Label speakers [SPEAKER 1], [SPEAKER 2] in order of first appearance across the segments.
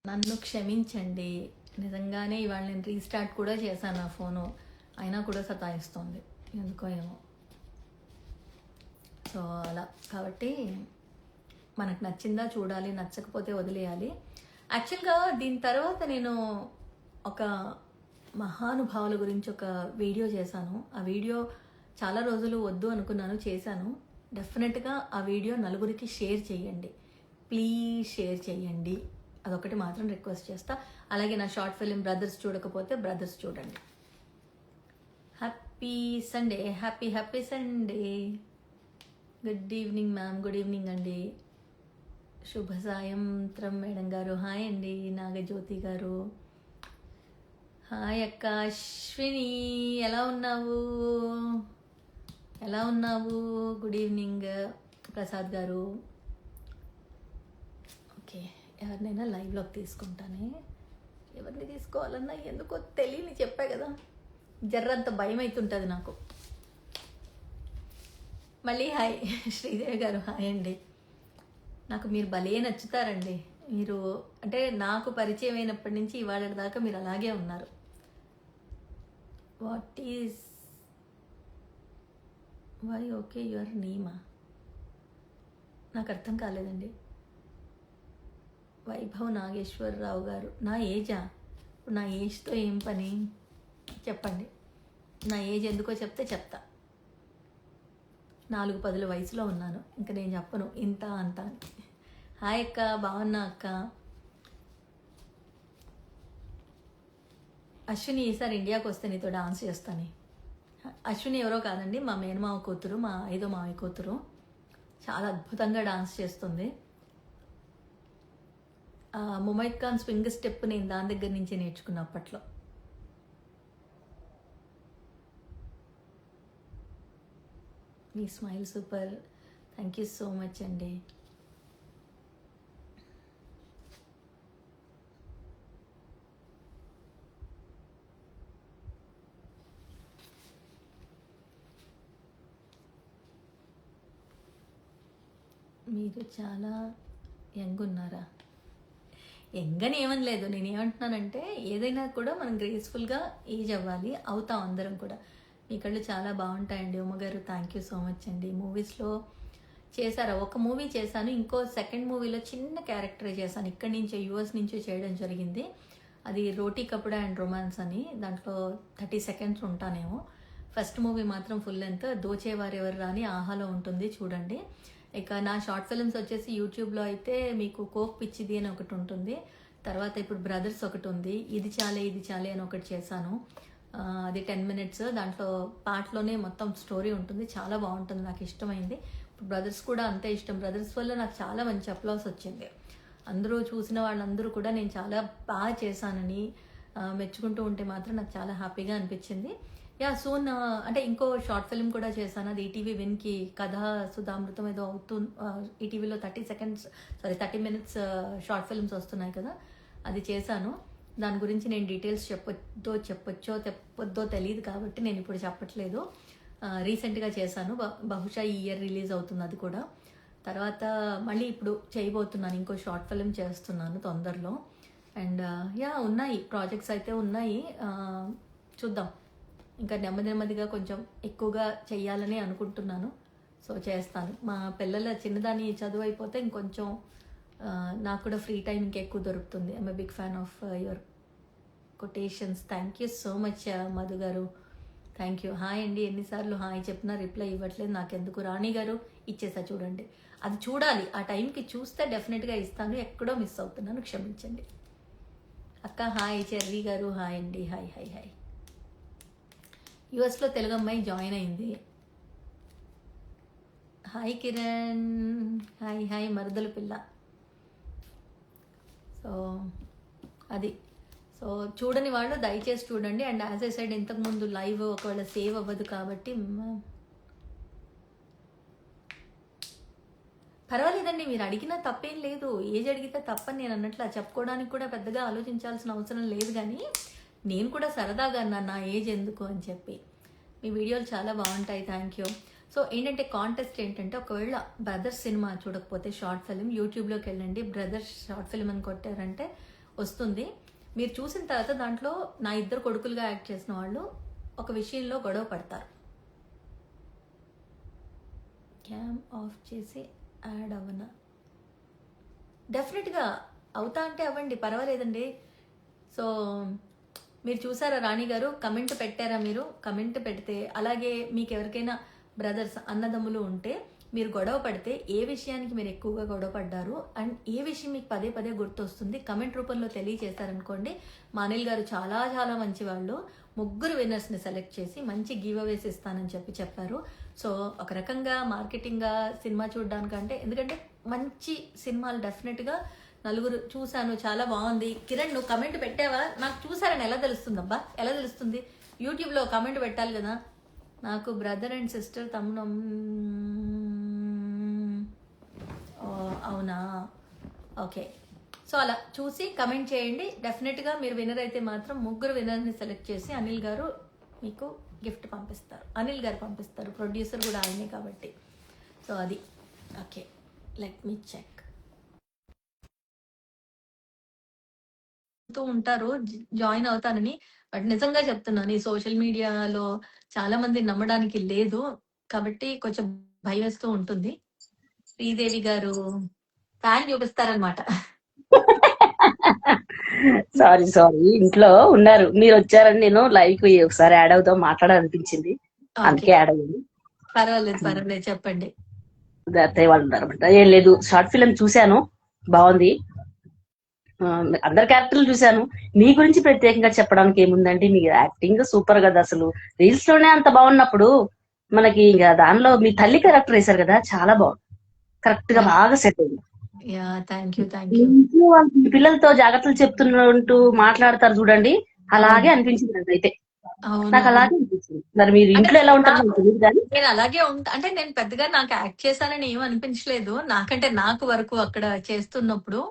[SPEAKER 1] నన్ను క్షమించండి. నిజంగానే ఇవాళ నేను రీస్టార్ట్ కూడా చేశాను నా ఫోను. అయినా కూడా సతాయిస్తుంది. ఎందుకో ఏమో. సో అలా కాబట్టి మనకు నచ్చిందా చూడాలి, నచ్చకపోతే వదిలేయాలి. యాక్చువల్గా దీని తర్వాత నేను ఒక మహానుభావుల గురించి ఒక వీడియో చేశాను. ఆ వీడియో చాలా రోజులు వద్దు అనుకున్నాను, చేశాను. డెఫినెట్గా ఆ వీడియో నలుగురికి షేర్ చేయండి, ప్లీజ్ షేర్ చేయండి. అదొకటి మాత్రం రిక్వెస్ట్ చేస్తా. అలాగే నా షార్ట్ ఫిలిం బ్రదర్స్ చూడకపోతే బ్రదర్స్ చూడండి. Happy Sunday, happy happy Sunday. Good evening ma'am, good evening అండి. శుభ సాయంత్రం మేడం గారు. హాయ్ అండి. నాగజ్యోతి గారు హాయ్ అక్క. అశ్విని ఎలా ఉన్నావు, ఎలా ఉన్నావు? గుడ్ ఈవినింగ్ ప్రసాద్ గారు. ఓకే, ఎవరినైనా లైవ్లోకి తీసుకుంటానే. ఎవరిని తీసుకోవాలన్నా ఎందుకో తెలియని చెప్పా కదా, జర్రంత భయం అవుతుంటుంది నాకు. మళ్ళీ హాయ్ శ్రీదేవి గారు. హాయ్ అండి. నాకు మీరు భలే నచ్చుతారండి. మీరు అంటే నాకు పరిచయం అయినప్పటి నుంచి ఇవాళ దాకా మీరు అలాగే ఉన్నారు. What is why okay your నేమా? నాకు అర్థం కాలేదండి. వైభవ్ నాగేశ్వరరావు గారు. నా ఏజా? నా ఏజ్తో ఏం పని చెప్పండి. నా ఏజ్ ఎందుకో చెప్తే చెప్తా. 4-10 వయసులో ఉన్నాను. ఇంకా నేను చెప్పను ఇంత అంత అని. హాయ్ అక్క, బాగున్నా అక్క. అశ్విని ఈసారి ఇండియాకి వస్తే నీతో డాన్స్ చేస్తాను. అశ్విని ఎవరో కాదండి, మా మేనమావ కూతురు, మా 5వ మావయ్య కూతురు. చాలా అద్భుతంగా డాన్స్ చేస్తుంది. ముమైత్ ఖాన్ స్వింగ్ స్టెప్ నేను దాని దగ్గర నుంచి నేర్చుకున్న అప్పట్లో. మీ smile super, thank you so much అండి. మీరు చాలా యంగ్ ఉన్నారా? యంగ్ అని ఏమని లేదు. నేను ఏమంటున్నానంటే ఏదైనా కూడా మనం గ్రేస్ఫుల్గా ఏజ్ అవ్వాలి, అవుతాం అందరం కూడా. మీ కళ్ళు చాలా బాగుంటాయండి. ఉమ్మగారు థ్యాంక్ యూ సో మచ్ అండి. మూవీస్లో చేశారా? ఒక మూవీ చేశాను, ఇంకో సెకండ్ మూవీలో చిన్న క్యారెక్టర్ చేశాను. ఇక్కడి నుంచే యూఎస్ నుంచే చేయడం జరిగింది. అది రోటీ కపడా అండ్ రొమాన్స్ అని. దాంట్లో 30 seconds ఉంటానేమో. ఫస్ట్ మూవీ మాత్రం ఫుల్ లెంత్, దోచేవారెవరు రాని ఆహాలో ఉంటుంది, చూడండి. ఇక నా షార్ట్ ఫిల్మ్స్ వచ్చేసి యూట్యూబ్లో అయితే మీకు కోక్ పిచ్చిది అని ఒకటి ఉంటుంది. తర్వాత ఇప్పుడు బ్రదర్స్ ఒకటి ఉంది, ఇది చాలే ఇది చాలే అని ఒకటి చేశాను. అది 10 minutes. దాంట్లో పాటలోనే మొత్తం స్టోరీ ఉంటుంది, చాలా బాగుంటుంది, నాకు ఇష్టమైంది. ఇప్పుడు బ్రదర్స్ కూడా అంతే ఇష్టం. బ్రదర్స్ వల్ల నాకు చాలా మంచి అప్లాస్ వచ్చింది. అందరూ చూసిన వాళ్ళందరూ కూడా నేను చాలా బాగా చేశానని మెచ్చుకుంటూ ఉంటే మాత్రం నాకు చాలా హ్యాపీగా అనిపించింది. యా సూన్ అంటే ఇంకో షార్ట్ ఫిల్మ్ కూడా చేశాను. అది ఈటీవీ విన్కి కథా సుధామృతం ఏదో అవుతుంది. ఈటీవీలో 30 minutes షార్ట్ ఫిల్మ్స్ వస్తున్నాయి కదా, అది చేశాను. దాని గురించి నేను డీటెయిల్స్ చెప్పొద్దో తెలియదు కాబట్టి నేను ఇప్పుడు చెప్పట్లేదు. రీసెంట్గా చేశాను, బహుశా ఈ ఇయర్ రిలీజ్ అవుతుంది అది కూడా. తర్వాత మళ్ళీ ఇప్పుడు చేయబోతున్నాను, ఇంకో షార్ట్ ఫిల్మ్ చేస్తున్నాను తొందరలో. అండ్ యా ఉన్నాయి ప్రాజెక్ట్స్ అయితే ఉన్నాయి, చూద్దాం. ఇంకా నెమ్మదిగా కొంచెం ఎక్కువగా చెయ్యాలని అనుకుంటున్నాను. సో చేస్తాను. మా పిల్లల చిన్నదాని చదువు అయిపోతే ఇంకొంచెం నాకు కూడా ఫ్రీ టైం ఇంకెక్కువ దొరుకుతుంది. I'm big fan of your quotations. Thank you so much Madhu గారు, థ్యాంక్ యూ. హాయ్ అండి. ఎన్నిసార్లు హాయ్ చెప్పినా రిప్లై ఇవ్వట్లేదు, నాకెందుకు? రాణి గారు ఇచ్చేసా చూడండి. అది చూడాలి, ఆ టైంకి చూస్తే డెఫినెట్గా ఇస్తాను. ఎక్కడో మిస్ అవుతున్నాను, క్షమించండి. అక్క హాయ్. చెర్రీ గారు హాయ్ అండి. Hi hi hi. యుఎస్లో తెలుగు అమ్మాయి జాయిన్ అయింది. హాయ్ కిరణ్. హాయ్ హాయ్ మరదల పిల్ల. సో అది. సో చూడని వాళ్ళు దయచేసి చూడండి. అండ్ యాజ్ ఐ సైడ్ ఇంతకుముందు లైవ్ ఒకవేళ సేవ్ అవ్వదు కాబట్టి పర్వాలేదండి, మీరు అడిగినా తప్పేం లేదు. ఏజ్ అడిగితే తప్పని నేను అన్నట్లా చెప్పుకోవడానికి కూడా పెద్దగా ఆలోచించాల్సిన అవసరం లేదు. కానీ నేను కూడా సరదాగా అన్నాను నా ఏజ్ ఎందుకు అని చెప్పి. మీ వీడియోలు చాలా బాగుంటాయి, థ్యాంక్ యూ. సో ఏంటంటే కాంటెస్ట్ ఏంటంటే, ఒకవేళ బ్రదర్స్ సినిమా చూడకపోతే షార్ట్ ఫిల్మ్ యూట్యూబ్లోకి వెళ్ళండి, బ్రదర్స్ షార్ట్ ఫిల్మ్ అని కొట్టారంటే వస్తుంది. మీరు చూసిన తర్వాత దాంట్లో నా ఇద్దరు కొడుకులుగా యాక్ట్ చేసిన వాళ్ళు ఒక విషయంలో గొడవ పడతారు. క్యామ్ ఆఫ్ చేసి యాడ్ అవ్వనా? డెఫినెట్గా అవుతా అంటే అవ్వండి, పర్వాలేదండి. సో మీరు చూసారా రాణి గారు, కమెంట్ పెట్టారా? మీరు కమెంట్ పెడితే, అలాగే మీకు ఎవరికైనా బ్రదర్స్ అన్నదమ్ములు ఉంటే మీరు గొడవ పడితే ఏ విషయానికి మీరు ఎక్కువగా గొడవ పడ్డారు అండ్ ఏ విషయం మీకు పదే పదే గుర్తొస్తుంది కమెంట్ రూపంలో తెలియజేశారనుకోండి. మా అనిల్ గారు చాలా చాలా మంచి వాళ్ళు, 3 విన్నర్స్ని సెలెక్ట్ చేసి మంచి గివ్ అవేస్ ఇస్తానని చెప్పారు. సో ఒక రకంగా మార్కెటింగ్గా సినిమా చూడడానికంటే, ఎందుకంటే మంచి సినిమాలు డెఫినెట్గా 4 చూశాను, చాలా బాగుంది. కిరణ్ నువ్వు కమెంట్ పెట్టావా? నాకు చూసారని ఎలా తెలుస్తుంది అబ్బా? ఎలా తెలుస్తుంది? యూట్యూబ్లో కమెంట్ పెట్టాలి కదా. నాకు బ్రదర్ అండ్ సిస్టర్ తమ్ముడు. అవునా, ఓకే. సో అలా చూసి కమెంట్ చేయండి. డెఫినెట్గా మీరు విన్నర్ అయితే మాత్రం 3 విన్నర్ని సెలెక్ట్ చేసి అనిల్ గారు మీకు గిఫ్ట్ పంపిస్తారు. అనిల్ గారు పంపిస్తారు, ప్రొడ్యూసర్ కూడా ఆయనే కాబట్టి. సో అది ఓకే. Let me check. ఉంటారు జాయిన్ అవుతానని, బట్ నిజంగా చెప్తున్నాను ఈ సోషల్ మీడియాలో చాలా మంది నమ్మడానికి లేదు కాబట్టి కొంచెం భయం వేస్తూ ఉంటుంది. శ్రీదేవి గారు ఫ్యాన్ చూపిస్తారనమాట.
[SPEAKER 2] సారీ ఇంట్లో ఉన్నారు, మీరు వచ్చారని నేను లైవ్ కి ఒకసారి యాడ్ అవుతాం మాట్లాడాలనిపించింది, అందుకే యాడ్ అయ్యింది.
[SPEAKER 1] పర్వాలేదు చెప్పండి.
[SPEAKER 2] అత్తయ్య వాళ్ళు ఉన్నారన్నమాట. ఏం లేదు, షార్ట్ ఫిల్మ్ చూశాను, బాగుంది. అందరు క్యారెక్టర్లు చూశాను. మీ గురించి ప్రత్యేకంగా చెప్పడానికి ఏముందండి, మీ యాక్టింగ్ సూపర్ కదా. అసలు రీల్స్ లోనే అంత బాగున్నప్పుడు మనకి ఇంకా దానిలో మీ తల్లి క్యారెక్టర్ వేశారు కదా, చాలా బాగుంది, కరెక్ట్ గా బాగా సెట్ అయింది. ఇంట్లో వాళ్ళ పిల్లలతో జాగ్రత్తలు చెప్తున్నట్టు మాట్లాడతారు చూడండి, అలాగే అనిపించింది అయితే. నాకు అలాగే అనిపించింది. మరి మీరు ఇంట్లో ఎలా ఉంటారో నాకు తెలియదు కానీ
[SPEAKER 1] నేను అలాగే ఉంటా. అంటే నేను పెద్దగా నాకు యాక్ట్ చేశానని ఏం అనిపించలేదు. నాకంటే నాకు వరకు అక్కడ చేస్తున్నప్పుడు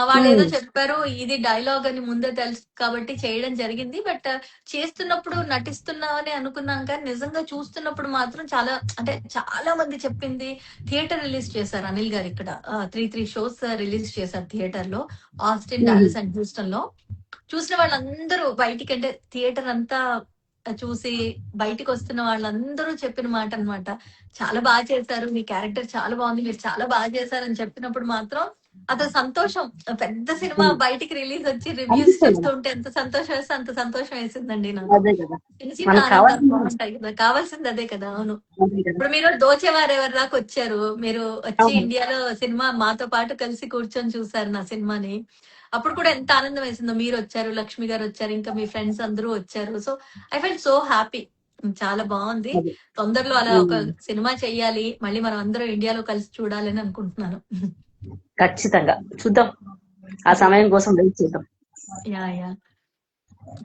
[SPEAKER 1] వాళ్ళు ఏదో చెప్పారు, ఇది డైలాగ్ అని ముందే తెలుసు కాబట్టి చేయడం జరిగింది. బట్ చేస్తున్నప్పుడు నటిస్తున్నామని అనుకున్నాం, కానీ నిజంగా చూస్తున్నప్పుడు మాత్రం చాలా, అంటే చాలా మంది చెప్పింది. థియేటర్ రిలీజ్ చేశారు అనిల్ గారు ఇక్కడ 3 షోస్ రిలీజ్ చేశారు థియేటర్ లో, ఆస్టిన్, డాలస్ అండ్ హ్యూస్టన్ లో. చూసిన వాళ్ళందరూ బయటికి, అంటే థియేటర్ అంతా చూసి బయటికి వస్తున్న వాళ్ళందరూ చెప్పిన మాట అన్నమాట, చాలా బాగా చేశారు, మీ క్యారెక్టర్ చాలా బాగుంది, మీరు చాలా బాగా చేశారని చెప్పినప్పుడు మాత్రం అదో సంతోషం. పెద్ద సినిమా బయటికి రిలీజ్ వచ్చి రివ్యూస్ చెప్తుంటే ఎంత సంతోషం వేస్తే అంత సంతోషం వేసిందండి నాకు. చిన్న చిన్న ఆనందాలు బాగుంటాయి కదా, కావాల్సింది అదే కదా. అవును, ఇప్పుడు మీరు దోచేవారు ఎవరి దాకా వచ్చారు, మీరు వచ్చి ఇండియాలో సినిమా మాతో పాటు కలిసి కూర్చొని చూసారు నా సినిమాని. అప్పుడు కూడా ఎంత ఆనందం వేసిందో. మీరు వచ్చారు, లక్ష్మి గారు వచ్చారు, ఇంకా మీ ఫ్రెండ్స్ అందరూ వచ్చారు. So I fell so happy, చాలా బాగుంది. తొందరలో అలా ఒక సినిమా చెయ్యాలి, మళ్ళీ మనం అందరం ఇండియాలో కలిసి చూడాలని అనుకుంటున్నాను.
[SPEAKER 2] ఖచ్చితంగా చూద్దాం, ఆ సమయం కోసం వెయిట్ చేద్దాం.
[SPEAKER 1] Yeah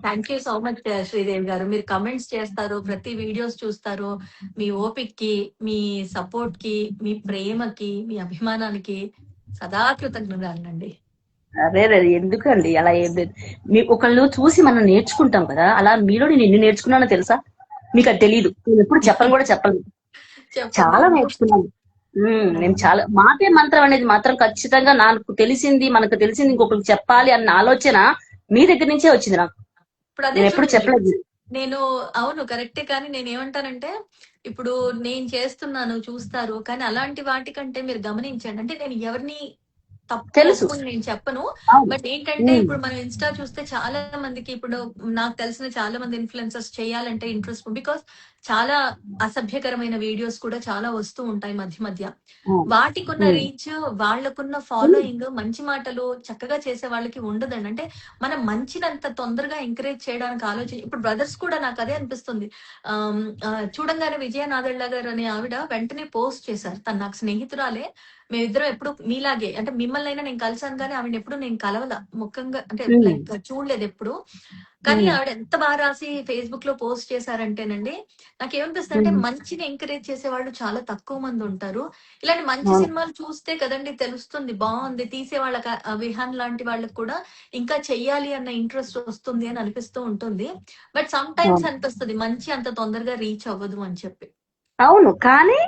[SPEAKER 1] thank you so much Sridevi గారు. మీరు కమెంట్స్ చేస్తారు, ప్రతి వీడియోస్ చూస్తారు. మీ ఓపిక్కి, మీ సపోర్ట్ కి, మీ ప్రేమకి, మీ అభిమానానికి సదా కృతజ్ఞతలండి.
[SPEAKER 2] అదే ఎందుకండి అలా ఏం లేదు, మీ ఒకళ్ళు చూసి మనం నేర్చుకుంటాం కదా, అలా మీలో నేను ఎన్ని నేర్చుకున్నానో తెలుసా? మీకు అది తెలియదు, నేను ఎప్పుడు చెప్పను కూడా చెప్పలేదు, చాలా నేర్చుకున్నాను నేను. చాలా మాటే మంత్రం అనేది మాత్రం ఖచ్చితంగా నాకు తెలిసింది, మనకు తెలిసింది ఇంకొకరికి చెప్పాలి అన్న ఆలోచన మీ దగ్గర నుంచే వచ్చింది నాకు. నేను ఎప్పుడు చెప్పలేదు.
[SPEAKER 1] నేను అవును కరెక్టే, కానీ నేను ఏమంటానంటే, ఇప్పుడు నేను చేస్తున్నాను చూస్తారు, కానీ అలాంటి వాటికంటే మీరు గమనించండి, అంటే నేను ఎవరిని తప్పు నేను చెప్పను. బట్ ఏంటంటే ఇప్పుడు మనం ఇన్స్టా చూస్తే చాలా మందికి, ఇప్పుడు నాకు తెలిసిన చాలా మంది ఇన్ఫ్లుయెన్సర్స్ చేయాలంటే ఇంట్రెస్ట్, బికాస్ చాలా అసభ్యకరమైన వీడియోస్ కూడా చాలా వస్తూ ఉంటాయి మధ్య మధ్య. వాటికున్న రీచ్, వాళ్ళకున్న ఫాలోయింగ్, మంచి మాటలు చక్కగా చేసే వాళ్ళకి ఉండదండి. అంటే మనం మంచినంత తొందరగా ఎంకరేజ్ చేయడానికి ఆలోచన. ఇప్పుడు బ్రదర్స్ కూడా నాకు అదే అనిపిస్తుంది. చూడంగానే విజయ నాదెళ్ల గారు అనే ఆవిడ వెంటనే పోస్ట్ చేశారు, తను నాకు స్నేహితురాలే, మేమిద్దరం ఎప్పుడు మీలాగే, అంటే మిమ్మల్ని అయినా నేను కలిసాను కానీ ఆవిడ ఎప్పుడు నేను కలవల ముఖంగా, అంటే లైక్ చూడలేదు ఎప్పుడు. కానీ ఆవిడ ఎంత బాగా రాసి ఫేస్బుక్ లో పోస్ట్ చేశారంటేనండి, నాకేమనిపిస్తుంది అంటే మంచిని ఎంకరేజ్ చేసే వాళ్ళు చాలా తక్కువ మంది ఉంటారు. ఇలాంటి మంచి సినిమాలు చూస్తే కదండి తెలుస్తుంది, బాగుంది తీసే వాళ్ళకి, విహాన్ లాంటి వాళ్ళకి కూడా ఇంకా చెయ్యాలి అన్న ఇంట్రెస్ట్ వస్తుంది అని అనిపిస్తూ ఉంటుంది. బట్ సమ్ టైమ్స్ అనిపిస్తుంది మంచి అంత తొందరగా రీచ్ అవ్వదు అని చెప్పి.
[SPEAKER 2] అవును, కానీ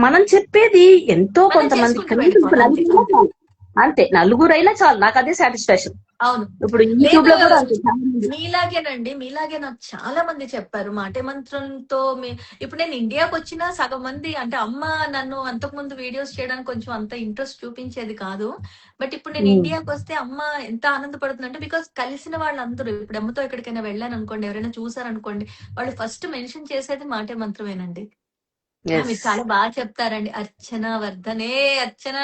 [SPEAKER 2] మనం చెప్పేది ఎంతో కొంతమంది అంతే, నలుగురైనా చాలు, నాకు అదే సాటిస్ఫాక్షన్.
[SPEAKER 1] అవును.
[SPEAKER 2] ఇప్పుడు యూట్యూబ్
[SPEAKER 1] లేదు
[SPEAKER 2] లో కూడా అంతే చాలా మంది.
[SPEAKER 1] మీలాగేనండి. మీలాగే నాకు చాలా మంది చెప్పారు. మాటే మంత్రంతో ఇప్పుడు నేను ఇండియాకొచ్చినా సగం మంది అంటే అమ్మ నన్ను అంతకుముందు వీడియోస్ చేయడానికి కొంచెం అంత ఇంట్రెస్ట్ చూపించేది కాదు. బట్ ఇప్పుడు నేను
[SPEAKER 2] ఉమ్,
[SPEAKER 1] ఇండియాకొస్తే అమ్మ ఎంత ఆనందపడుతుందంటే బికాజ్ కలిసిన వాళ్ళందరూ ఇప్పుడు అమ్మతో ఎక్కడికైనా వెళ్ళాననుకోండి, ఎవరైనా చూసారనుకోండి, వాళ్ళు ఫస్ట్ మెన్షన్ చేసేది మాటే మంత్రమేనండి.
[SPEAKER 2] yes.
[SPEAKER 1] మీరు చాలా బాగా చెప్తారండి. అర్చన వర్ధనే, అర్చన,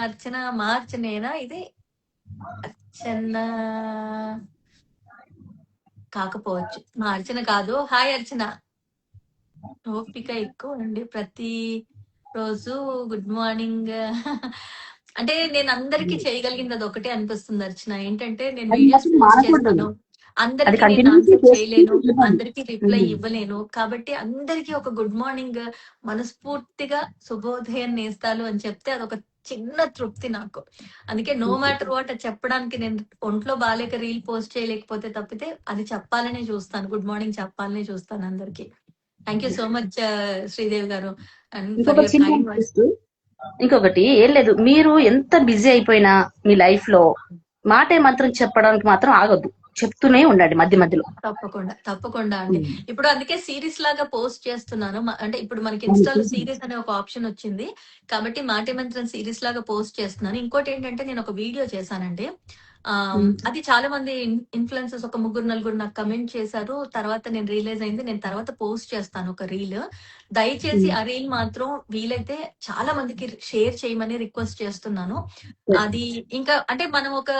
[SPEAKER 1] అర్చన మా అర్చనేనా ఇది? అర్చన కాకపోవచ్చు. మా అర్చన కాదు. హాయ్ అర్చన. ఓపిక ఎక్కువ అండి. ప్రతి రోజు గుడ్ మార్నింగ్. అంటే నేను అందరికీ చేయగలిగింది అదొకటే అనిపిస్తుంది అర్చన. ఏంటంటే నేను
[SPEAKER 2] అది
[SPEAKER 1] వీడియోస్
[SPEAKER 2] మాత్రం
[SPEAKER 1] పోస్ట్
[SPEAKER 2] మానకూడదు.
[SPEAKER 1] చేస్తాను.
[SPEAKER 2] అది
[SPEAKER 1] అందరికి నేను
[SPEAKER 2] కంటిన్యూస్
[SPEAKER 1] ఆన్సర్
[SPEAKER 2] చేసుకుంటూ
[SPEAKER 1] చేయలేను.
[SPEAKER 2] ఉండాలి.
[SPEAKER 1] అందరికి రిప్లై
[SPEAKER 2] ఉమ్,
[SPEAKER 1] ఇవ్వలేను. కాబట్టి అందరికీ ఒక గుడ్ మార్నింగ్ మనస్ఫూర్తిగా శుభోదయం నేస్తాలు అని చెప్తే అదొక చిన్న తృప్తి నాకు. అందుకే నో మ్యాటర్ వాట్ అది చెప్పడానికి నేను ఒంట్లో బాలేక రీల్ పోస్ట్ చేయలేకపోతే తప్పితే అది చెప్పాలనే చూస్తాను. గుడ్ మార్నింగ్ చెప్పాలనే చూస్తాను అందరికి. Thank you so much Sridevi గారు అండ్ ఫర్
[SPEAKER 2] ఇంకొక
[SPEAKER 1] యువర్
[SPEAKER 2] చిన్న
[SPEAKER 1] కైండ్ వర్డ్స్.
[SPEAKER 2] రిక్వెస్ట్. ఇంకొకటి ఏం లేదు, మీరు ఎంత బిజీ అయిపోయినా మీ లైఫ్ లో మాటే మాత్రం చెప్పడానికి మాత్రం ఆగొద్దు. చెప్తూనే ఉండండి మధ్య మధ్యలో.
[SPEAKER 1] తప్పకుండా తప్పకుండా అండి.
[SPEAKER 2] ఉమ్,
[SPEAKER 1] ఇప్పుడు అందుకే సిరీస్ లాగా పోస్ట్ చేస్తున్నాను. అంటే ఇప్పుడు మనకి
[SPEAKER 2] అవును,
[SPEAKER 1] ఇన్స్టాలో
[SPEAKER 2] చూసాను.
[SPEAKER 1] సిరీస్ అనే ఒక ఆప్షన్ వచ్చింది. కాబట్టి మాటే మంత్రం సిరీస్ లాగా పోస్ట్ చేస్తున్నాను. ఇంకోటి ఏంటంటే నేను ఒక వీడియో చేశానండి.
[SPEAKER 2] ఉమ్,
[SPEAKER 1] అది చాలా మంది ఇన్ఫ్లుయెన్సర్స్ ఒక ముగ్గురు నలుగురు నాకు కమెంట్ చేశారు. తర్వాత నేను రియలైజ్ అయింది. నేను తర్వాత పోస్ట్ చేస్తాను ఒక రీల్. దయచేసి
[SPEAKER 2] ఉమ్,
[SPEAKER 1] ఆ రీల్ మాత్రం వీలైతే చాలా మందికి షేర్ చేయమని రిక్వెస్ట్ చేస్తున్నాను.
[SPEAKER 2] yes.
[SPEAKER 1] అది ఇంకా అంటే మనం ఒక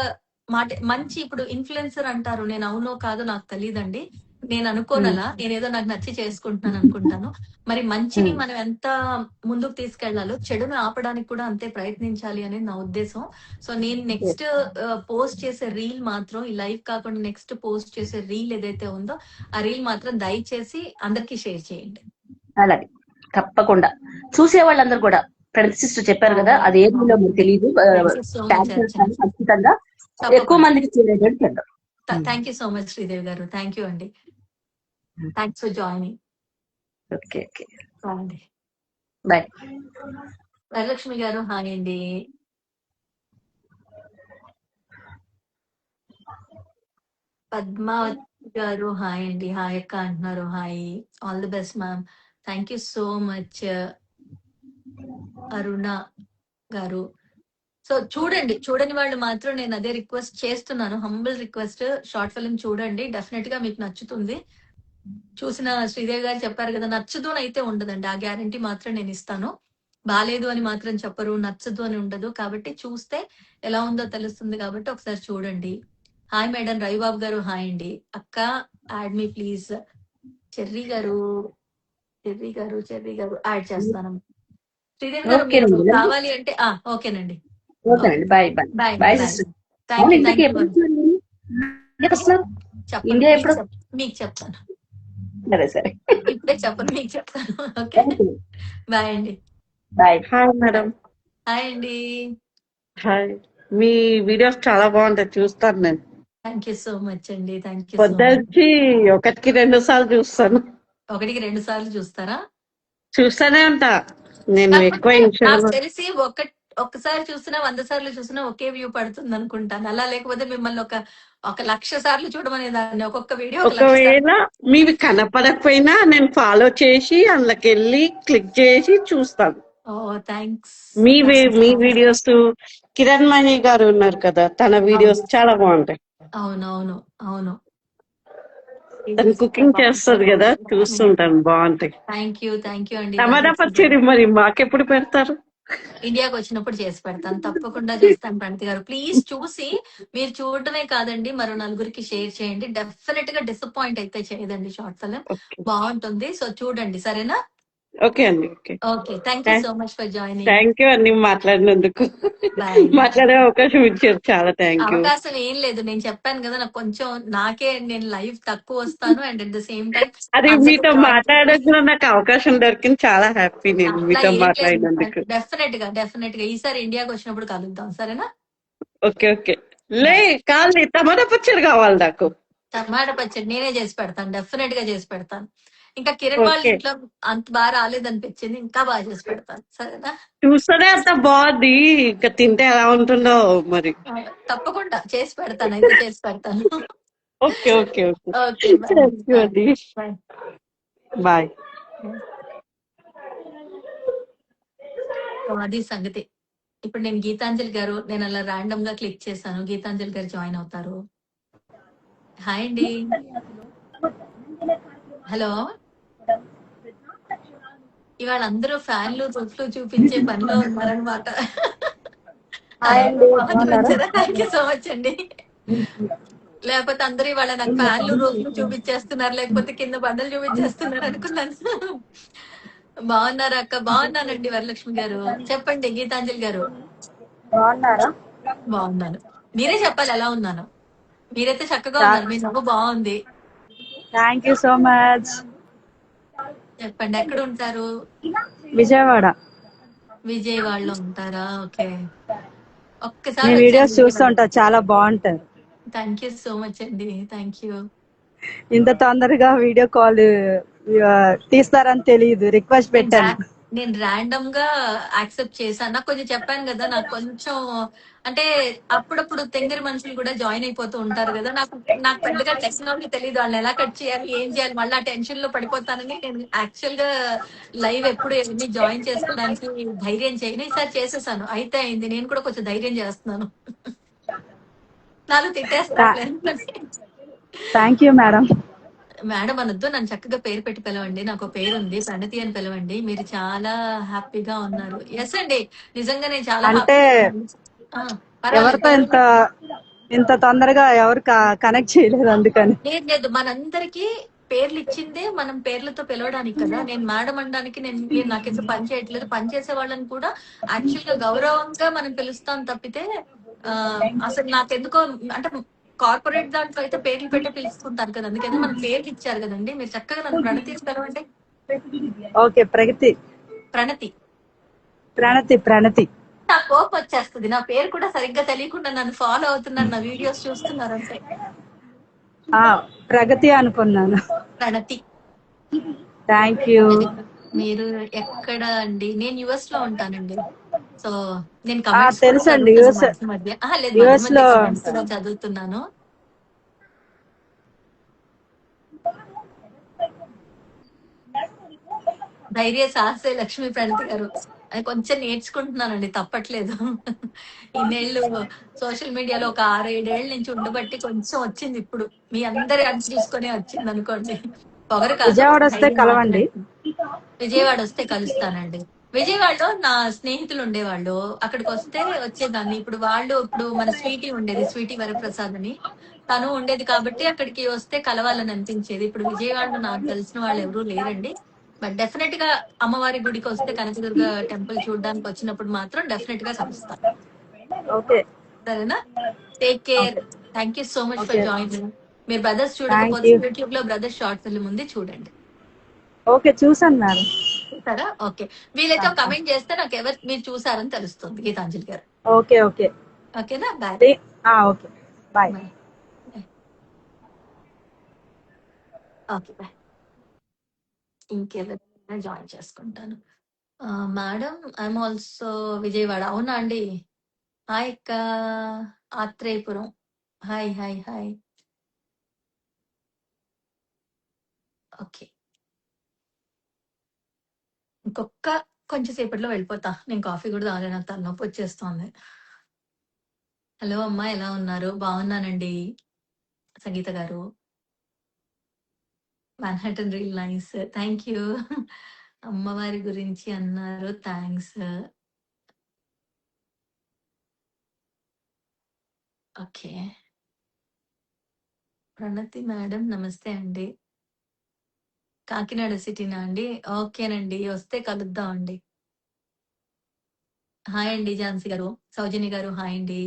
[SPEAKER 1] మాట మంచి ఇప్పుడు ఇన్ఫ్లుయెన్సర్ అంటారు. నేను అవునో కాదో నాకు తెలియదండి. నేను
[SPEAKER 2] ఉమ్,
[SPEAKER 1] అనుకోనలా. నేనేదో నాకు నచ్చి చేసుకుంటున్నాను అనుకుంటాను. మరి మంచిని
[SPEAKER 2] ఉమ్,
[SPEAKER 1] మనం ఎంత ముందుకు తీసుకెళ్లాలో చెడును ఆపడానికి కూడా అంతే ప్రయత్నించాలి అనేది నా ఉద్దేశం. సో నేను
[SPEAKER 2] yes.
[SPEAKER 1] నెక్స్ట్ పోస్ట్ చేసే రీల్ మాత్రం ఈ లైవ్ కాకుండా నెక్స్ట్ పోస్ట్ చేసే రీల్ ఏదైతే ఉందో ఆ రీల్ మాత్రం దయచేసి అందరికీ షేర్ చేయండి.
[SPEAKER 2] అలాగే తప్పకుండా. చూసే వాళ్ళందరూ కూడా ఫ్రెండ్స్ సిస్టర్ చెప్పారు కదా, అది ఏ మూలో మీకు తెలియదు.
[SPEAKER 1] Thank you so much
[SPEAKER 2] cancer
[SPEAKER 1] Archana.
[SPEAKER 2] ఖచ్చితంగా ఎక్కువ
[SPEAKER 1] తప్పకుండా.
[SPEAKER 2] మందికి చేరేటట్టు చేద్దాం.
[SPEAKER 1] Thank you so much Sridevi గారు. థ్యాంక్ యూ అండి. Thanks for joining.
[SPEAKER 2] Okay okay,
[SPEAKER 1] అండి.
[SPEAKER 2] బాయ్.
[SPEAKER 1] వరలక్ష్మి గారు హాయ్ అండి. పద్మావతి గారు హాయ్ అండి. హాయ్ అక్క అంటున్నారు. Hi, all the best ma'am. Thank you so much Aruna గారు. సో చూడండి, చూడని వాళ్ళు మాత్రం నేను అదే రిక్వెస్ట్ చేస్తున్నాను. హంబుల్ రిక్వెస్ట్, షార్ట్ ఫిల్మ్ చూడండి. డెఫినెట్ గా మీకు నచ్చుతుంది. చూసిన శ్రీదేవి గారు చెప్పారు కదా, నచ్చదు అని అయితే ఉండదండి. ఆ గ్యారంటీ మాత్రం నేను ఇస్తాను. బాలేదు అని మాత్రం చెప్పరు, నచ్చదు అని ఉండదు. కాబట్టి చూస్తే ఎలా ఉందో తెలుస్తుంది. కాబట్టి ఒకసారి చూడండి. హాయ్ మేడం, రవిబాబు గారు హాయ్ అండి. అక్క యాడ్ మీ ప్లీజ్. చెర్రీ గారు, చెర్రీ గారు యాడ్ చేస్తాను. శ్రీదేవి గారు మీరు
[SPEAKER 2] ఓకేనండి,
[SPEAKER 1] కావాలి అంటే ఓకేనండి. ఓకే,
[SPEAKER 2] ఓకేనండి. Bye bye.
[SPEAKER 1] బాయ్ అండి.
[SPEAKER 2] Bye
[SPEAKER 1] bye.
[SPEAKER 2] సిస్టర్.
[SPEAKER 1] థ్యాంక్
[SPEAKER 2] అవును,
[SPEAKER 1] యూ,
[SPEAKER 2] ఇంతకీ
[SPEAKER 1] థ్యాంక్ యూ
[SPEAKER 2] ఎప్పుడు
[SPEAKER 1] అండి.
[SPEAKER 2] వస్తున్నారు మీరు? ఇండియాకి వస్తున్నారు?
[SPEAKER 1] చెప్పను,
[SPEAKER 2] ఇండియా ఎప్పుడు?
[SPEAKER 1] మీకు చెప్తాను.
[SPEAKER 2] సరే సరే.
[SPEAKER 1] ఇప్పుడే చెప్పను, మీకు చెప్తాను. ఓకే,
[SPEAKER 2] ఓకే,
[SPEAKER 1] బాయ్ అండి.
[SPEAKER 2] బాయ్.
[SPEAKER 3] Hi madam.
[SPEAKER 1] హాయ్ అండి.
[SPEAKER 3] హాయ్. మీ వీడియోస్ చాలా బాగుంటాయి, చూస్తాను నేను.
[SPEAKER 1] థ్యాంక్ యూ సో మచ్ అండి. Thank you so much.
[SPEAKER 3] పొద్దుచ్చి ఒకటికి 2 సార్లు చూస్తాను.
[SPEAKER 1] ఒకటికి 2 సార్లు చూస్తారా?
[SPEAKER 3] చూస్తూనే ఉంటా. నేను ఎక్కువ
[SPEAKER 1] కాకపోతే నాకు
[SPEAKER 3] ఇన్స్టాగ్రామ్.
[SPEAKER 1] తెలిసి ఒక్కసారి చూసినా 100 సార్లు చూసినా ఒకే వ్యూ పడుతుంది అనుకుంటాను. అలా లేకపోతే మిమ్మల్ని ఒక 1,00,000 సార్లు చూడమనేదాన్ని. ఒక్కొక్క వీడియో 1,00,000 సార్లు.
[SPEAKER 3] ఒకవేళ మీవి కనపడకపోయినా నేను ఫాలో చేసి అందులోకి వెళ్ళి క్లిక్ చేసి చూస్తాను.
[SPEAKER 1] ఓ థ్యాంక్స్.
[SPEAKER 3] మీ వీడియోస్, కిరణ్ మణి గారు ఉన్నారు కదా, తన వీడియోస్ చాలా బాగుంటాయి.
[SPEAKER 1] అవునవును, అవును.
[SPEAKER 3] తను కుకింగ్ చేస్తుంది కదా, చూస్తుంటాను, బాగుంటాయి.
[SPEAKER 1] థ్యాంక్ యూ, థ్యాంక్ యూ అండి.
[SPEAKER 3] టమాటా పచ్చడి మరి మాకెప్పుడు పెడతారు?
[SPEAKER 1] ఇండియాకి వచ్చినప్పుడు చేసి పెడతాను. తప్పకుండా చేస్తాను ప్రణతి గారు. ప్లీజ్ చూసి మీరు చూడటమే కాదండి, మరో నలుగురికి షేర్ చేయండి. డెఫినెట్ గా డిసప్పాయింట్ అయితే చేయదండి. Short film
[SPEAKER 3] okay.
[SPEAKER 1] బాగుంటుంది. సో చూడండి, సరేనా?
[SPEAKER 3] ఓకే అండి. Okay.
[SPEAKER 1] Okay, thank you so much for joining.
[SPEAKER 3] Thank you అండి మాట్లాడినందుకు.
[SPEAKER 1] బాయ్.
[SPEAKER 3] మాట్లాడే అవకాశం ఇచ్చారు, చాలా థ్యాంక్ యూ.
[SPEAKER 1] అవకాశం ఏం లేదు, నేను చెప్పాను కదా, నాకు కొంచెం నేను లైవ్ తక్కువ వస్తాను and at the same time
[SPEAKER 3] అది మీతో మాట్లాడడానికి కూడా నాకు అవకాశం దొరికింది, చాలా హ్యాపీ నేను
[SPEAKER 1] అట్లా
[SPEAKER 3] మీతో
[SPEAKER 1] ఏం లేదు.
[SPEAKER 3] మాట్లాడినందుకు.
[SPEAKER 1] డెఫినెట్ గా ఈసారి ఇండియాకి వచ్చినప్పుడు కలుద్దాం, సరేనా?
[SPEAKER 3] Okay okay. లే కాదు, టమాటా పచ్చడి కావాలి నాకు.
[SPEAKER 1] టమాటా పచ్చడి నేనే చేసి పెడతాను. డెఫినెట్ గా చేసి పెడతాను. ఇంకా కిరణ్ వాళ్ళ
[SPEAKER 3] ఓకే.
[SPEAKER 1] ఇంట్లో అంత బాగా రాలేదనిపించింది, ఇంకా బాగా చేసి పెడతాను, సరేనా?
[SPEAKER 3] చూస్తేనే అంత బాగుంది. ఇంకా తింటే ఎలా ఉంటుందో మరి.
[SPEAKER 1] ఆ, తప్పకుండా చేసి పెడతాను, అయితే చేసి పెడతాను.
[SPEAKER 3] Okay, okay, okay.
[SPEAKER 1] Okay, bye
[SPEAKER 3] thank you
[SPEAKER 1] bye
[SPEAKER 3] అండి.
[SPEAKER 1] బాయ్.
[SPEAKER 3] బాయ్.
[SPEAKER 1] సో అది సంగతి. ఇప్పుడు నేను గీతాంజలి గారు, నేను అలా ర్యాండమ్ గా క్లిక్ చేశాను, గీతాంజలి గారు జాయిన్ అవుతారు. హాయ్ అండి. హలో. ఇవాళ అందరూ ఫ్యాన్లు రూఫ్లు చూపించే పనిలో ఉన్నారనమాట.
[SPEAKER 2] హాయ్
[SPEAKER 1] అందరూ
[SPEAKER 2] అండి,
[SPEAKER 1] మొహం
[SPEAKER 2] బాగున్నారా?
[SPEAKER 1] వచ్చారా? థ్యాంక్ యూ సో మచ్ అండి. లేకపోతే అందరూ ఇవాళ నాకు ఫ్యాన్లు రూఫ్లు చూపించేస్తున్నారు, లేకపోతే కింద బండలు చూపించేస్తున్నారు అనుకున్నాను. బాగున్నారా అక్క? బాగున్నానండి వరలక్ష్మి గారు. చెప్పండి గీతాంజలి గారు.
[SPEAKER 2] బాగున్నారా?
[SPEAKER 1] బాగున్నాను. మీరే చెప్పాలి ఎలా ఉన్నాను. మీరైతే చక్కగా ఉన్నారు, మీ నవ్వు బాగుంది.
[SPEAKER 2] Thank you so much.
[SPEAKER 1] చెప్పండి ఎక్కడ ఉంటారు?
[SPEAKER 2] విజయవాడ.
[SPEAKER 1] విజయవాడలో ఉంటారా? ఓకే.
[SPEAKER 2] మీ
[SPEAKER 1] ఒక్కసారి వచ్చాను
[SPEAKER 2] వీడియోస్
[SPEAKER 1] విజయవాడ.
[SPEAKER 2] చూస్తుంటా, చాలా బాగుంటారు.
[SPEAKER 1] థ్యాంక్ యూ సో మచ్ అండి, థ్యాంక్ యూ.
[SPEAKER 2] ఇంత తొందరగా వీడియో కాల్ తీస్తారని తెలియదు, రిక్వెస్ట్
[SPEAKER 1] నేను
[SPEAKER 2] పెట్టాను.
[SPEAKER 1] నేను ర్యాండమ్ గా యాక్సెప్ట్ చేశాను. నాకు కొంచెం చెప్పాను కదా, నాకు కొంచెం అంటే అప్పుడప్పుడు తెంగరి మనుషులు కూడా జాయిన్ అయిపోతూ ఉంటారు కదా, నాకు నాకు పెద్దగా టెక్నాలజీ తెలియదు, వాళ్ళని ఎలా కట్ చేయాలి, ఏం చేయాలి, మళ్ళీ ఆ టెన్షన్ లో పడిపోతానని నేను యాక్చువల్ గా లైవ్ ఎప్పుడు ఎవరిని జాయిన్ చేసుకోవడానికి ధైర్యం చేయను. ఈసారి చేసేసాను, అయితే అయింది. నేను కూడా కొంచెం ధైర్యం చేస్తున్నాను. నాలో తిట్టేస్తారు.
[SPEAKER 2] Thank you madam.
[SPEAKER 1] మేడం అనొద్దు, నన్ను చక్కగా పేరు పెట్టి పిలవండి. నాకు పేరు ఉంది, ప్రణతి అని పిలవండి. మీరు చాలా హ్యాపీగా ఉన్నారు. ఎస్ అండి, నిజంగా నేను చాలా
[SPEAKER 2] అంటే
[SPEAKER 1] హ్యాపీగా ఉన్నాను. ఆ, పర్వాలేదు
[SPEAKER 2] ఎవరితో ఇంత
[SPEAKER 1] పిలవండి.
[SPEAKER 2] ఇంత తొందరగా ఎవరు కనెక్ట్ చేయలేదు, అందుకని.
[SPEAKER 1] లేదు లేదు, మనందరికి పేర్లు ఇచ్చిందే మనం పేర్లతో పిలవడానికి కదా. నేను మేడం అనడానికి నేను నాకైతే పని చేయట్లేదు. పని చేసే వాళ్ళని కూడా యాక్చువల్ గా గౌరవంగా మనం పిలుస్తాం తప్పితే ఆ అసలు నాకెందుకో అంటే కార్పొరేట్ దాంట్లో అయితే పేర్లు పెట్టే పిలుస్తుంటారు కదా, అందుకని మన పేర్లు ఇచ్చారు కదండి. మీరు చక్కగా నన్ను ప్రణతి అని పిలవండి.
[SPEAKER 2] ఓకే, ప్రగతి.
[SPEAKER 1] ప్రణతి.
[SPEAKER 2] ప్రణతి, ప్రణతి.
[SPEAKER 1] నా కోపం వచ్చేస్తుంది, నా పేరు కూడా సరిగ్గా తెలియకుండా నన్ను ఫాలో అవుతున్నారు, నా వీడియోస్ చూస్తున్నారంటే.
[SPEAKER 2] ఆ, ప్రగతి అనుకున్నాను.
[SPEAKER 1] ప్రణతి.
[SPEAKER 2] Thank you.
[SPEAKER 1] మీరు ఎక్కడ అండి? నేను యుఎస్ లో ఉంటానండి. సో నేను కమెంట్స్ కూడా
[SPEAKER 2] తెలుసండి,
[SPEAKER 1] చదువుతాను మధ్య మధ్య. లేదు, మధ్య
[SPEAKER 2] యుఎస్
[SPEAKER 1] మధ్య
[SPEAKER 2] లో.
[SPEAKER 1] కమెంట్స్ కూడా చదువుతున్నాను. ధైర్య సాహసే లక్ష్మీ ప్రణతి గారు. అది కొంచెం నేర్చుకుంటున్నానండి, తప్పట్లేదు. ఇన్నేళ్ళు సోషల్ మీడియాలో ఒక 6-7 ఏళ్ళ నుంచి ఉండబట్టి కొంచెం వచ్చింది ఇప్పుడు. మీ అందరి అంచు చూసుకొని వచ్చింది అనుకోండి. పొగరు కాదు,
[SPEAKER 2] విజయవాడ వస్తే
[SPEAKER 1] ధైర్యం మాత్రమే.
[SPEAKER 2] కలవండి.
[SPEAKER 1] విజయవాడ వస్తే కలుస్తానండి. విజయవాడలో నా స్నేహితులు ఉండేవాళ్ళు, అక్కడికి వస్తే వచ్చేదాన్ని. ఇప్పుడు మన స్వీటీ ఉండేది, స్వీటీ వరప్రసాద్ అని, తను ఉండేది కాబట్టి అక్కడికి వస్తే కలవాలని అనిపించేది. ఇప్పుడు విజయవాడలో నాకు తెలిసిన వాళ్ళు ఎవరూ లేరండి. బట్ డెఫినెట్ గా అమ్మవారి గుడికి వస్తే, కనకదుర్గ టెంపుల్ చూడడానికి వచ్చినప్పుడు మాత్రం డెఫినెట్ గా కలుస్తాను,
[SPEAKER 2] ఓకే.
[SPEAKER 1] సరేనా? Take care.
[SPEAKER 2] Okay.
[SPEAKER 1] Thank you so much for
[SPEAKER 2] okay.
[SPEAKER 1] Joining. మీరు బ్రదర్స్
[SPEAKER 2] థ్యాంక్
[SPEAKER 1] చూడకపోతే
[SPEAKER 2] యూ.
[SPEAKER 1] యూట్యూబ్ లో బ్రదర్స్ షార్ట్ ఫిల్మ్ ఉంది, చూడండి.
[SPEAKER 2] ఓకే, చూసాను మేడం.
[SPEAKER 1] చూసారా? ఓకే. వీలైతే ఒక కమెంట్ చేస్తే నాకు ఎవరు మీరు చూసారని తెలుస్తుంది, గీతాంజలి గారు.
[SPEAKER 2] Okay, okay.
[SPEAKER 1] ఓకేనా? Bye
[SPEAKER 2] okay, bye.
[SPEAKER 1] Bye. Okay bye. ఇంకెవరైనా జాయిన్ చేసుకుంటాను. Madam, I'm also Vijayawada. అవునా అండి? హాయ్ అక్క. Atreyapuram. Hi hi hi. Okay, ఇంకొక కొంచెం సేపట్లో వెళ్ళిపోతా. నేను కాఫీ కూడా తాగలేదు, నాకు తలనొప్పి వచ్చేస్తోంది. హలో అమ్మా, ఎలా ఉన్నారు? బాగున్నానండి సంగీత గారు. Manhattan reel nice, thank you. అమ్మవారి గురించి అన్నారు, థ్యాంక్స్. ఓకే. ప్రణతి మేడం నమస్తే అండి. కాకినాడ సిటీనా అండి? ఓకేనండి, వస్తే కలుద్దాం అండి. హాయ్ అండి ఝాన్సీ గారు. సౌజన్య గారు హాయ్ అండి.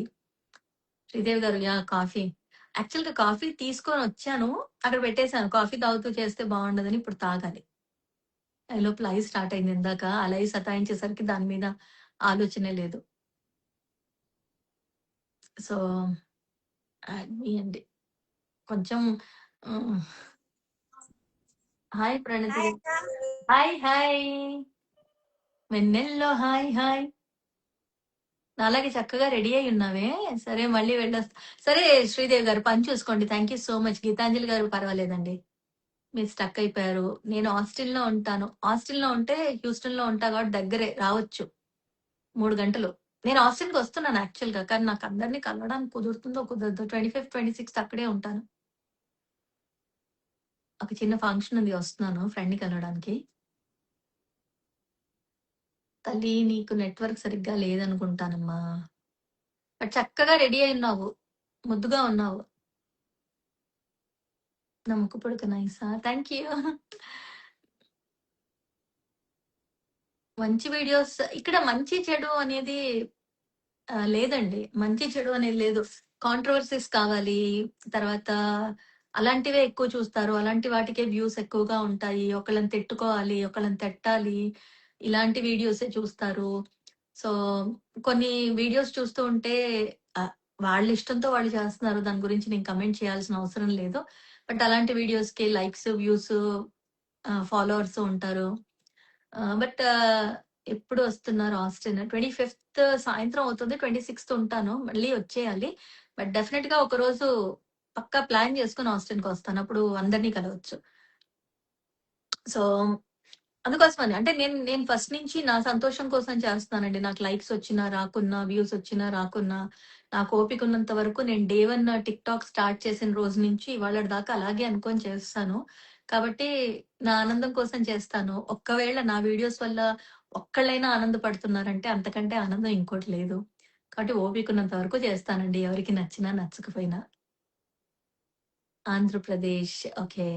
[SPEAKER 1] శ్రీదేవి గారు, యా కాఫీ. యాక్చువల్ గా కాఫీ తీసుకొని వచ్చాను, అక్కడ పెట్టేశాను. కాఫీ తాగుతూ చేస్తే బాగుండదని ఇప్పుడు తాగాలి. ఈ లోపల లైవ్ స్టార్ట్ అయింది ఇందాక. ఆ లైవ్ సతాయించేసరికి దాని మీద ఆలోచనే లేదు. సో అది అండి కొంచెం హాయ్ ప్రణతి. Hi hi. వెన్నెల్లో హాయ్ హాయ్. అలాగే చక్కగా రెడీ అయి ఉన్నావే. సరే మళ్ళీ వెళ్ళొస్తా. సరే శ్రీదేవి గారు పని చూసుకోండి. Thank you so much. Geetanjali గారు పర్వాలేదండి. మీరు స్టక్ అయిపోయారు. నేను ఆస్టిన్ లో ఉంటాను. ఆస్టిన్ లో ఉంటే హ్యూస్టన్ లో ఉంటా కాబట్టి దగ్గరే రావచ్చు. 3 గంటలు. నేను ఆస్టిన్ కి వస్తున్నాను యాక్చువల్ గా. కానీ నాకు అందరినీ కలవడానికి కుదురుతుందో కుదరదో. 25, 26 అక్కడే ఉంటాను. ఒక చిన్న ఫంక్షన్ ఉంది, వస్తున్నాను ఫ్రెండ్ ని కలవడానికి. తల్లి నీకు నెట్వర్క్ సరిగ్గా లేదనుకుంటానమ్మా. బట్ చక్కగా రెడీ అయి ఉన్నావు. ముద్దుగా ఉన్నావు. నా ముక్కు పుడక నైసా? Thank you. మంచి వీడియోస్ ఇక్కడ మంచి చెడు అనేది లేదండి. మంచి చెడు అనేది లేదు. కాంట్రవర్సీస్ కావాలి. తర్వాత అలాంటివే ఎక్కువ చూస్తారు. అలాంటి వాటికే వ్యూస్ ఎక్కువగా ఉంటాయి. ఒకళ్ళని తిట్టుకోవాలి, ఒకళ్ళని తిట్టాలి. ఇలాంటి వీడియోసే చూస్తారు. సో, కొన్ని వీడియోస్ చూస్తూ ఉంటే వాళ్ళ ఇష్టంతో వాళ్ళు చేస్తున్నారు. దాని గురించి నేను కమెంట్ చేయాల్సిన అవసరం లేదు. బట్ అలాంటి వీడియోస్‌కి లైక్స్, వ్యూస్, ఫాలోవర్స్ ఉంటారు. బట్ ఎప్పుడు వస్తున్నారు ఆస్టిన్? 25థ్ సాయంత్రం అవుతుంది. 26థ్ ఉంటాను. మళ్ళీ వచ్చేయాలి. బట్ డెఫినెట్‌గా ఒకరోజు పక్కా ప్లాన్ చేసుకొని ఆస్టిన్‌కి వస్తాను. అప్పుడు అందరినీ కలవచ్చు. సో, అందుకోసమని అంటే నేను నేను ఫస్ట్ నుంచి నా సంతోషం కోసం చేస్తున్నానండి. నాకు లైక్స్ వచ్చినా రాకున్నా, వ్యూస్ వచ్చినా రాకున్నా, నాకు ఓపిక ఉన్నంత వరకు నేను డే 1 టిక్‌టాక్ స్టార్ట్ చేసిన రోజు నుంచి ఇవాళటి దాకా అలాగే అనుకోని చేస్తాను. కాబట్టి నా ఆనందం కోసం చేస్తాను. ఒక్కవేళ నా వీడియోస్ వల్ల ఒక్కళ్ళైనా ఆనందపడుతున్నారంటే అంతకంటే ఆనందం ఇంకోటి లేదు. కాబట్టి ఓపిక ఉన్నంత వరకు చేస్తానండి. ఎవరికి నచ్చినా నచ్చకపోయినా. ఆంధ్రప్రదేశ్. ఓకే.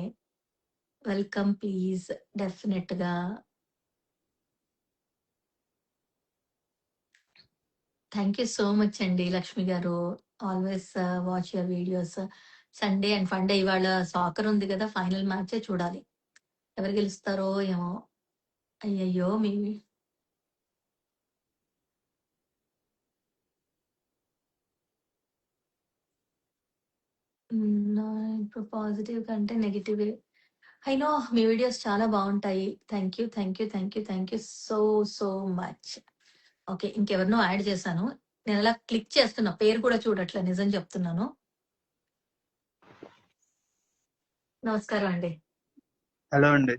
[SPEAKER 1] Welcome please. డెఫినెట్‌గా. థ్యాంక్ యూ సో మచ్ అండి లక్ష్మి గారు. Always watch your videos. Sunday and funday ఇవాళ సాకర్ ఉంది కదా! ఫైనల్ మ్యాచే చూడాలి. ఎవరు గెలుస్తారో ఏమో! అయ్యయ్యో! ఇప్పుడు పాజిటివ్ కంటే నెగెటివే. ఐ నో మీ వీడియోస్ చాలా బావుంటాయి. Thank you. Thank you. Thank you. Thank you so so much. Okay. ఇంకెవరినో యాడ్ చేశాను. నేనలా క్లిక్ చేస్తున్నా. పేరు కూడా చూడట్లే నిజం చెప్తున్నాను. నమస్కారం అండి.
[SPEAKER 4] హలో అండి.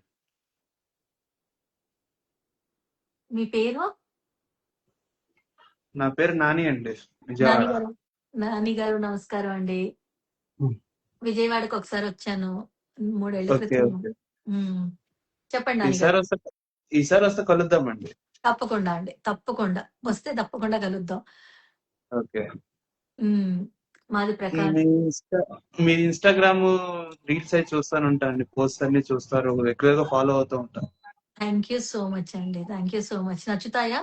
[SPEAKER 1] మీ పేరు?
[SPEAKER 4] నా పేరు నాని అండి.
[SPEAKER 1] నాని
[SPEAKER 4] విజయవాడ.
[SPEAKER 1] గారు. నాని గారు నమస్కారం అండి. విజయవాడకి ఒకసారి వచ్చాను. 3 ఏళ్ల
[SPEAKER 4] ఓకే.
[SPEAKER 1] క్రితం.
[SPEAKER 4] ఓకే.
[SPEAKER 1] చెప్పండి నాని గారు.
[SPEAKER 4] ఈసారి వస్తే కలుద్దామండి.
[SPEAKER 1] తప్పకుండా అండి. తప్పకుండా. వస్తే తప్పకుండా కలుద్దాం.
[SPEAKER 4] ఓకే.
[SPEAKER 1] మాది ప్రకాశం.
[SPEAKER 4] మీ ఇన్‌స్టాగ్రామ్ రీల్స్ అయి చూస్తానుంటా అండి. పోస్ట్స్ అన్ని చూస్తారు. రెగ్యులర్‌గా ఫాలో అవుతూ ఉంటా.
[SPEAKER 1] థ్యాంక్ యూ సో మచ్ అండి. Thank you so much. నచ్చుతాయా?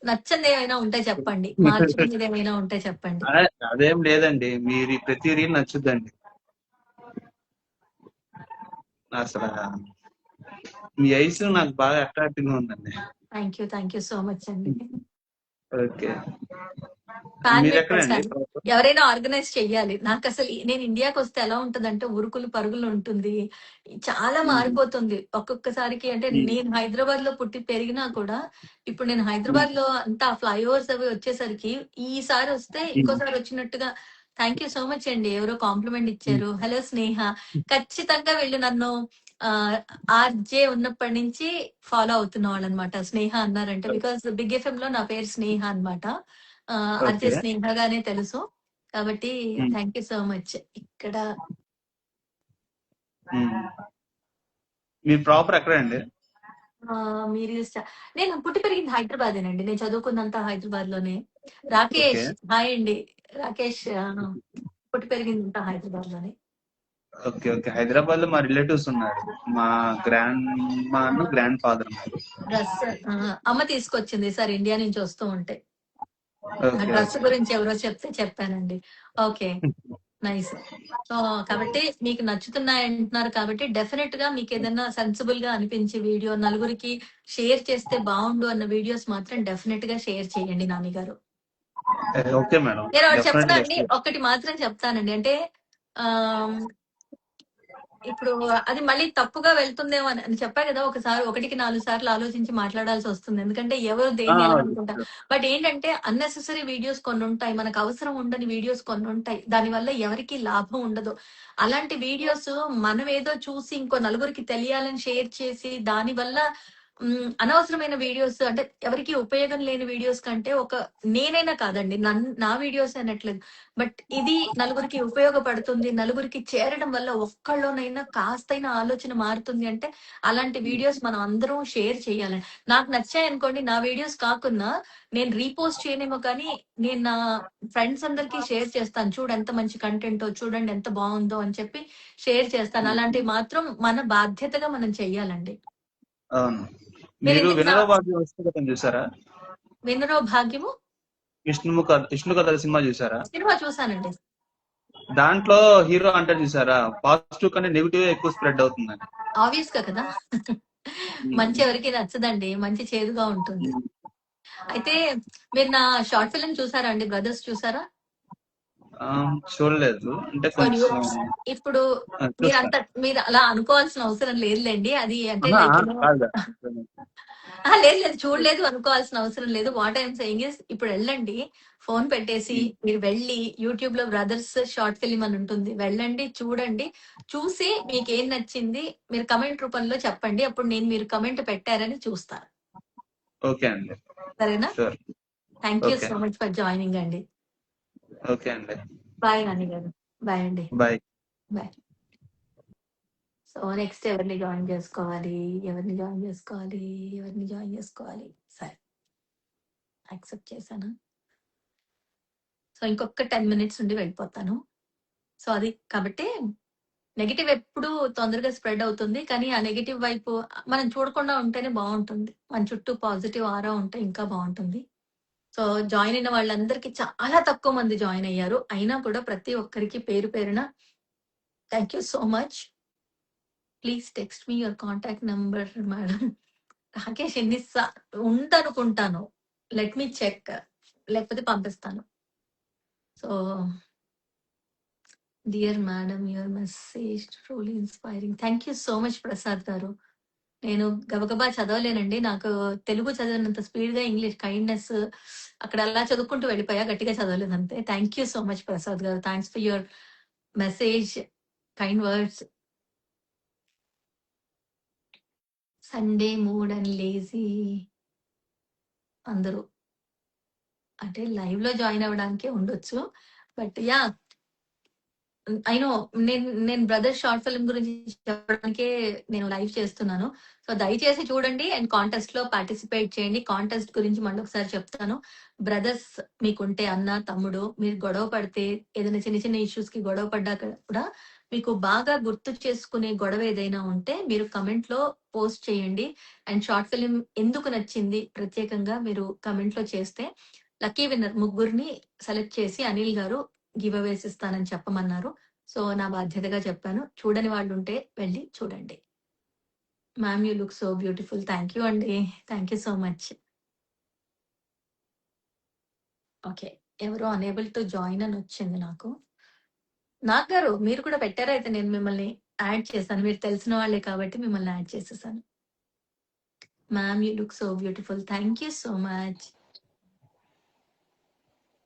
[SPEAKER 1] నచ్చనిది ఏమైనా ఉంటే చెప్పండి. మార్చుకునేది ఏమైనా ఉంటే చెప్పండి.
[SPEAKER 4] అదేం లేదండి. మీరు ప్రతి రీల్ నచ్చుద్దండి. అసల మీ ఐస్ నాకు బాగా అట్రాక్టివ్ గా ఉందండి.
[SPEAKER 1] Thank you. Thank you so much అండి.
[SPEAKER 4] ఓకే.
[SPEAKER 1] ఫ్యాన్
[SPEAKER 4] మీరు
[SPEAKER 1] మేకర్స్
[SPEAKER 4] ఎక్కడండి?
[SPEAKER 1] అండి. ఎవరైనా ఆర్గనైజ్ చెయ్యాలి. నాకసలు నేను ఇండియాకి వస్తే ఎలా ఉంటదంటే ఉరుకులు పరుగులు ఉంటుంది. చాలా మారిపోతుంది. ఒక్కొక్కసారికి అంటే నేను హైదరాబాద్ లో పుట్టి పెరిగినా కూడా ఇప్పుడు నేను హైదరాబాద్ లో అంతా ఫ్లైఓవర్స్ అవి వచ్చేసరికి ఈసారి వస్తే ఇంకోసారి వచ్చినట్టుగా. థ్యాంక్ యూ సో మచ్ అండి. ఎవరో కాంప్లిమెంట్ ఇచ్చారు. హలో స్నేహ. ఖచ్చితంగా వీళ్ళు నన్ను ఆర్జే ఉన్నప్పటి నుంచి ఫాలో అవుతున్న వాళ్ళు అనమాట. స్నేహ అన్నారంటే బికాస్ బిగ్ ఎఫ్ఎం లో నా పేరు స్నేహ అన్నమాట. RJ
[SPEAKER 4] okay.
[SPEAKER 1] స్నేహగానే తెలుసు. కాబట్టి థ్యాంక్ యూ సో మచ్. ఇక్కడ
[SPEAKER 4] మీ ప్రాపర్ ఎక్కడండి?
[SPEAKER 1] మీరు నేను పుట్టి పెరిగింది హైదరాబాదేనండి. నేను చదువుకున్నంత హైదరాబాద్ లోనే. రాకేష్
[SPEAKER 4] ఓకే.
[SPEAKER 1] హాయ్ అండి. రాకేష్ పుట్టి పెరిగిందంతా హైదరాబాద్ లోనే.
[SPEAKER 4] ఓకే. ఓకే. హైదరాబాద్ లో మా రిలేటివ్స్ ఉన్నారు. మా గ్రాండ్ మాను గ్రాండ్ ఫాదర్ ఉన్నారు.
[SPEAKER 1] డ్రెస్ అమ్మ తీసుకొచ్చింది సార్ ఇండియా నుంచి వస్తూ ఉంటే. ఆ
[SPEAKER 4] ఓకే.
[SPEAKER 1] Dress
[SPEAKER 4] okay.
[SPEAKER 1] గురించి ఎవరో చెప్తే చెప్పానండి. ఓకే. నైస్. సో కాబట్టి మీకు నచ్చుతున్నాయి అంటున్నారు కాబట్టి డెఫినెట్ గా మీకు ఏదైనా సెన్సిబుల్ గా అనిపించే వీడియో నలుగురికి షేర్ చేస్తే బాగుండు అన్న వీడియోస్ మాత్రం డెఫినెట్ గా షేర్ చేయండి నాని గారు.
[SPEAKER 4] Okay madam.
[SPEAKER 1] నేను ఒకటి
[SPEAKER 4] డెఫినెట్‌గా
[SPEAKER 1] చెప్తానండి. ఒకటి మాత్రం చెప్తానండి. అంటే ఇప్పుడు అది మళ్ళీ తప్పుగా వెళ్తుందేమో అని చెప్పా కదా, ఒకసారి 1కి 4 సార్లు ఆలోచించి మాట్లాడాల్సి వస్తుంది. ఎందుకంటే ఎవరు
[SPEAKER 4] ఆ,
[SPEAKER 1] దేన్ని ఎలా అనుకుంటారు. బట్ ఏంటంటే అన్నెసెసరీ వీడియోస్ కొన్ని ఉంటాయి, మనకు అవసరం ఉండని వీడియోస్ కొన్ని ఉంటాయి, దానివల్ల ఎవరికి లాభం ఉండదు. అలాంటి వీడియోస్ మనం ఏదో చూసి ఇంకో నలుగురికి తెలియాలని షేర్ చేసి దానివల్ల అనవసరమైన వీడియోస్ అంటే ఎవరికి ఉపయోగం లేని వీడియోస్ కంటే, ఒక నేనైనా కాదండి, నా వీడియోస్ అనట్లేదు, బట్ ఇది నలుగురికి ఉపయోగపడుతుంది, నలుగురికి చేరడం వల్ల ఒక్కళ్ళలోనైనా కాస్తైనా ఆలోచన మారుతుంది అంటే అలాంటి వీడియోస్ మనం అందరం షేర్ చేయాలండి. నాకు నచ్చాయి అనుకోండి, నా వీడియోస్ కాకున్నా నేను రీపోస్ట్ చేయనేమో కానీ నేను నా ఫ్రెండ్స్ అందరికీ షేర్ చేస్తాను. చూడు ఎంత మంచి కంటెంటో, చూడండి ఎంత బాగుందో అని చెప్పి షేర్ చేస్తాను. అలాంటివి మాత్రం మన బాధ్యతగా మనం చెయ్యాలండి.
[SPEAKER 4] అవును.
[SPEAKER 1] మీరు
[SPEAKER 4] మీరు
[SPEAKER 1] ఇందుకు
[SPEAKER 4] వినోద భాగ్యం పుస్తకం చూసారా?
[SPEAKER 1] వినరో భాగ్యము
[SPEAKER 4] విష్ణు కథ సినిమా చూసారా?
[SPEAKER 1] సినిమా చూసానండి.
[SPEAKER 4] దాంట్లో హీరో అంటారు చూసారా, పాజిటివ్ కంటే నెగిటివ్ ఎక్కువ స్ప్రెడ్ అవుతుందని.
[SPEAKER 1] ఆబ్వియస్ గా కదా. మంచి ఎవరికి నచ్చదండి, మంచి చేదుగా ఉంటుంది. అయితే మీరు నా షార్ట్ ఫిల్మ్ చూసారా అండి, బ్రదర్స్ చూసారా?
[SPEAKER 4] ఆ, చూడలేదు, అంటే
[SPEAKER 1] సో
[SPEAKER 4] కొంచెం
[SPEAKER 1] ఇప్పుడు
[SPEAKER 4] చూస్తాను.
[SPEAKER 1] మీరు అలా అనుకోవాల్సిన అవసరం లేదులేండి. అది అంటే
[SPEAKER 4] ఆహా,
[SPEAKER 1] లైక్
[SPEAKER 4] కాదు.
[SPEAKER 1] లేదు లేదు, చూడలేదు అనుకోవాల్సిన అవసరం లేదు. వాట్ ఐఎమ్ సెయింగ్ ఇస్, ఇప్పుడు వెళ్ళండి, ఫోన్ పెట్టేసి మీరు వెళ్ళి యూట్యూబ్ లో బ్రదర్స్ షార్ట్ ఫిల్మ్ అని ఉంటుంది, వెళ్ళండి, చూడండి. చూసి మీకు ఏం నచ్చింది మీరు కమెంట్ రూపంలో చెప్పండి. అప్పుడు నేను మీరు కమెంట్ పెట్టారని చూస్తాను.
[SPEAKER 4] ఓకే అండి,
[SPEAKER 1] సరేనా?
[SPEAKER 4] Sure.
[SPEAKER 1] Thank you
[SPEAKER 4] okay
[SPEAKER 1] so much for joining అండి.
[SPEAKER 4] ఓకే అండి,
[SPEAKER 1] బాయ్ నాని గారు. బాయ్ అండి.
[SPEAKER 4] బాయ్.
[SPEAKER 1] బాయ్. సో నెక్స్ట్ ఎవరిని జాయిన్ చేసుకోవాలి, ఎవరిని జాయిన్ చేసుకోవాలి, ఎవరిని జాయిన్ చేసుకోవాలి? సరే, యాక్సెప్ట్ చేశాను. సో ఇంకొక 10 minutes ఉండి వెళ్ళిపోతాను. సో అది కాబట్టి నెగిటివ్ ఎప్పుడు తొందరగా స్ప్రెడ్ అవుతుంది, కానీ ఆ నెగిటివ్ వైపు మనం చూడకుండా ఉంటేనే బాగుంటుంది. మన చుట్టూ పాజిటివ్ ఆరా ఉంటే ఇంకా బాగుంటుంది. సో జాయిన్ అయిన వాళ్ళందరికీ చాలా తక్కువ మంది జాయిన్ అయ్యారు, అయినా కూడా ప్రతి ఒక్కరికి పేరు పేరున thank you so much. Please text me your contact number madam. Rakesh ఉందనుకుంటాను, లెట్ మీ చెక్, లేకపోతే పంపిస్తాను. So dear madam, your message truly inspiring. Thank you so much Prasad గారు. నేను గబగబా చదవలేనండి, నాకు తెలుగు చదివినంత స్పీడ్ గా ఇంగ్లీష్ కైండ్నెస్ అక్కడ అలా చదువుకుంటూ వెళ్ళిపోయా, గట్టిగా చదవలేదు అంతే. Thank you so much Prasad గారు, thanks for your message, kind words. Sunday mood and lazy అందరూ అంటే లైవ్ లో జాయిన్ అవ్వడానికే ఉండొచ్చు, బట్ యా ఐ నో. నేను బ్రదర్ షార్ట్ ఫిల్మ్ గురించి చెప్పడానికే నేను లైవ్ చేస్తున్నాను. సో దయచేసి చూడండి అండ్ కాంటెస్ట్ లో పార్టిసిపేట్ చేయండి. కాంటెస్ట్ గురించి మళ్ళీ ఒకసారి చెప్తాను. బ్రదర్స్ మీకుంటే, అన్న తమ్ముడు, మీరు గొడవ పడితే, ఏదైనా చిన్న చిన్న ఇష్యూస్ కి గొడవ పడ్డాక కూడా మీకు బాగా గుర్తు చేసుకునే గొడవ ఏదైనా ఉంటే మీరు కమెంట్ లో పోస్ట్ చేయండి. అండ్ షార్ట్ ఫిల్మ్ ఎందుకు నచ్చింది ప్రత్యేకంగా మీరు కమెంట్ లో చేస్తే లక్కీ విన్నర్ ముగ్గురిని సెలెక్ట్ చేసి అనిల్ గారు గివ్ అవేస్ ఇస్తానని చెప్పమన్నారు. సో నా బాధ్యతగా చెప్పాను. చూడని వాళ్ళు ఉంటే వెళ్ళి చూడండి. Ma'am you look so beautiful. Thank you అండి, thank you so much. Okay, ఎవరో అనేబుల్ టు జాయిన్ అని వచ్చింది నాకు. నాగ్ గారు మీరు కూడా పెట్టారా? అయితే నేను మిమ్మల్ని యాడ్ చేశాను, మీరు తెలిసిన వాళ్ళే కాబట్టి మిమ్మల్ని యాడ్ చేసేసాను. Ma'am you look so beautiful. Thank you so much.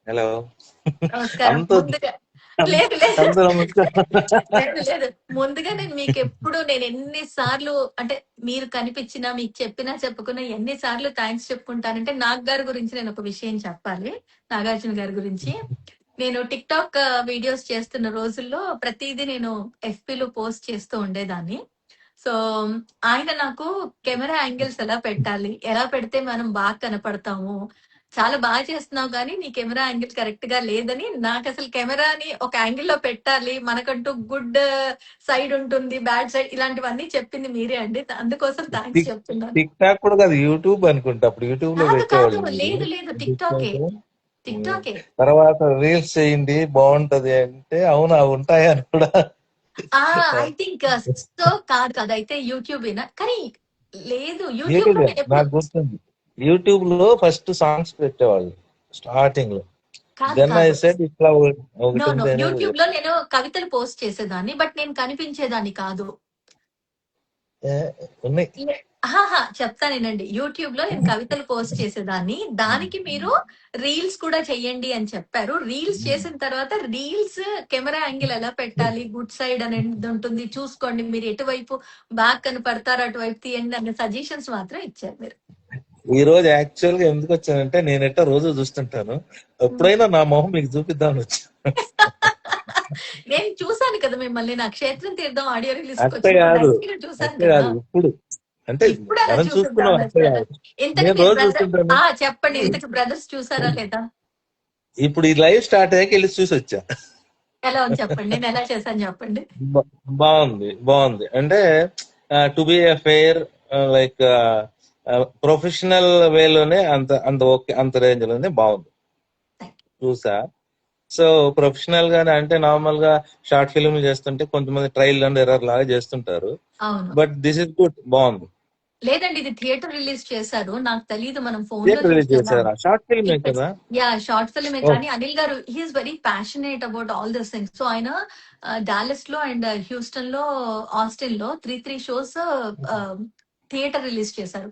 [SPEAKER 5] Hello,
[SPEAKER 1] నమస్కారం.
[SPEAKER 5] అంత
[SPEAKER 1] ముందుగా లేదు లేదు
[SPEAKER 5] అంత నమస్కారం.
[SPEAKER 1] లేదు లేదు, ముందుగా నేను ఎన్నిసార్లు అంటే మీరు కనిపించినా, మీకు చెప్పినా చెప్పకున్నా ఎన్నిసార్లు థ్యాంక్స్ చెప్పుకుంటానంటే, నాగ్ గారి గురించి నేను ఒక విషయం చెప్పాలి. నాగార్జున గారి గురించి. నేను టిక్ టాక్ వీడియోస్ చేస్తున్న రోజుల్లో ప్రతిదీ నేను FB లో పోస్ట్ చేస్తూ ఉండేదాన్ని. సో ఆయన నాకు కెమెరా యాంగిల్స్ ఎలా పెట్టాలి, ఎలా పెడితే మనం బాగా కనపడతాము, చాలా బాగా చేస్తున్నావు కానీ నీ కెమెరా యాంగిల్ కరెక్ట్ గా లేదని, నాకు అసలు కెమెరాని ఒక యాంగిల్ లో పెట్టాలి, మనకంటూ గుడ్ సైడ్ ఉంటుంది, బ్యాడ్ సైడ్, ఇలాంటివన్నీ చెప్పింది మీరే అండి. అందుకోసం థ్యాంక్స్ చెప్తున్నాను.
[SPEAKER 5] టిక్ టాక్ కూడా కాదు, యూట్యూబ్ అనుకుంటా. అప్పుడు యూట్యూబ్ లో
[SPEAKER 1] కాదు కాదు,
[SPEAKER 5] పెట్టేవాళ్ళు మీరు.
[SPEAKER 1] లేదు లేదు, టిక్ టాకే, టిక్ టాకే.
[SPEAKER 5] తర్వాత రీల్స్ చేయండి బాగుంటది అంటే, అవును అవి ఉంటాయని కూడా.
[SPEAKER 1] ఐ థింక్ సో కాదు కదా, అయితే యూట్యూబ్ కానీ లేదు, యూట్యూబ్
[SPEAKER 5] యూట్యూబ్
[SPEAKER 1] లో
[SPEAKER 5] నాకు గుర్తుంది, యూట్యూబ్ లో ఫస్ట్ సాంగ్స్ పెట్టేవాళ్ళు స్టార్టింగ్ లో.
[SPEAKER 1] కాదు
[SPEAKER 5] దెన్ ఐ
[SPEAKER 1] కాదు
[SPEAKER 5] సెడ్ ఇట్లా ఒకటి
[SPEAKER 1] నో
[SPEAKER 5] ఉంది అనేది
[SPEAKER 1] యూట్యూబ్ లో నేను కవితలు పోస్ట్ చేసేదాన్ని, బట్ నేను కనిపించేదాన్ని కాదు.
[SPEAKER 5] ఏ, ఉన్నాయి.
[SPEAKER 1] చెప్తానేనండి. యూట్యూబ్ లో నేను కవితలు పోస్ట్ చేసేదాన్ని, దానికి మీరు రీల్స్ కూడా చెయ్యండి అని చెప్పారు. రీల్స్ చేసిన తర్వాత రీల్స్ కెమెరా యాంగిల్ ఎలా పెట్టాలి, గుడ్ సైడ్ అనేది ఉంటుంది, చూసుకోండి మీరు ఎటువైపు బ్యాక్ అని పడతారు అటువైపు తీయండి అనే సజెషన్స్ మాత్రం ఇచ్చారు మీరు.
[SPEAKER 5] ఈ రోజు యాక్చువల్ గా ఎందుకు వచ్చానంటే నేను ఎట్టా రోజు చూస్తుంటాను, ఎప్పుడైనా నా మొహం మీకు చూపిద్దామని వచ్చా.
[SPEAKER 1] నేను చూసాను కదా మిమ్మల్ని, నా క్షేత్రం తీర్థం ఆడియో రిలీజ్ కి
[SPEAKER 5] అట్టే
[SPEAKER 1] వచ్చినప్పుడు
[SPEAKER 5] కాదు,
[SPEAKER 1] డైరెక్ట్ గా చూసాను
[SPEAKER 5] అట్టే
[SPEAKER 1] కదా.
[SPEAKER 5] కాదు, ఇప్పుడు అంటే
[SPEAKER 1] ఇప్పుడు అలా
[SPEAKER 5] మనం చూసుకున్నాం
[SPEAKER 1] చూపిద్దామని
[SPEAKER 5] అట్టే
[SPEAKER 1] వచ్చారా?
[SPEAKER 5] కాదు.
[SPEAKER 1] ఇంతకు
[SPEAKER 5] నేను
[SPEAKER 1] మీరు
[SPEAKER 5] రోజు
[SPEAKER 1] బ్రదర్
[SPEAKER 5] చూస్తుంటాను.
[SPEAKER 1] చెప్పండి, ఇంతకు బ్రదర్స్ చూసారా లేదా?
[SPEAKER 5] ఇప్పుడు ఈ లైవ్ స్టార్ట్ అయ్యాక వెళ్ళి చూసి వచ్చా.
[SPEAKER 1] ఎలా ఉంది చెప్పండి, నేను ఎలా చేశాను చెప్పండి.
[SPEAKER 5] బాగుంది, బాగుంది. అంటే to be a fair, like professional వేలోనే అంత అంత ఓకే, అంత రేంజ్ లోనే బాగుంది.
[SPEAKER 1] Thank you.
[SPEAKER 5] చూసా. సో ప్రొఫెషనల్ గానే అంటే నార్మల్ గా షార్ట్ ఫిల్మ్ చేస్తుంటే కొంతమంది ట్రయల్ అండ్ ఎర్రర్ లాగా చేస్తుంటారు,
[SPEAKER 1] అవును,
[SPEAKER 5] బట్ దిస్ ఇస్ గుడ్, బాగుంది.
[SPEAKER 1] లేదండి ఇది థియేటర్ రిలీజ్ చేశారు, నాకు తెలియదు, మనం ఫోన్ లో
[SPEAKER 5] థియేటర్ రిలీజ్
[SPEAKER 1] చూస్తే ఎలా.
[SPEAKER 5] చేశారా? షార్ట్ ఫిల్మే
[SPEAKER 1] ఇక్కడ
[SPEAKER 5] కదా.
[SPEAKER 1] షార్ట్ ఫిల్మే,
[SPEAKER 5] ఓ,
[SPEAKER 1] కానీ అనిల్ గారు he is very passionate about all this things. So ఆయన డాలస్ లో అండ్ హ్యూస్టన్ లో, ఆస్టిన్ లో త్రీ షోస్ థియేటర్ రిలీజ్ చేశారు.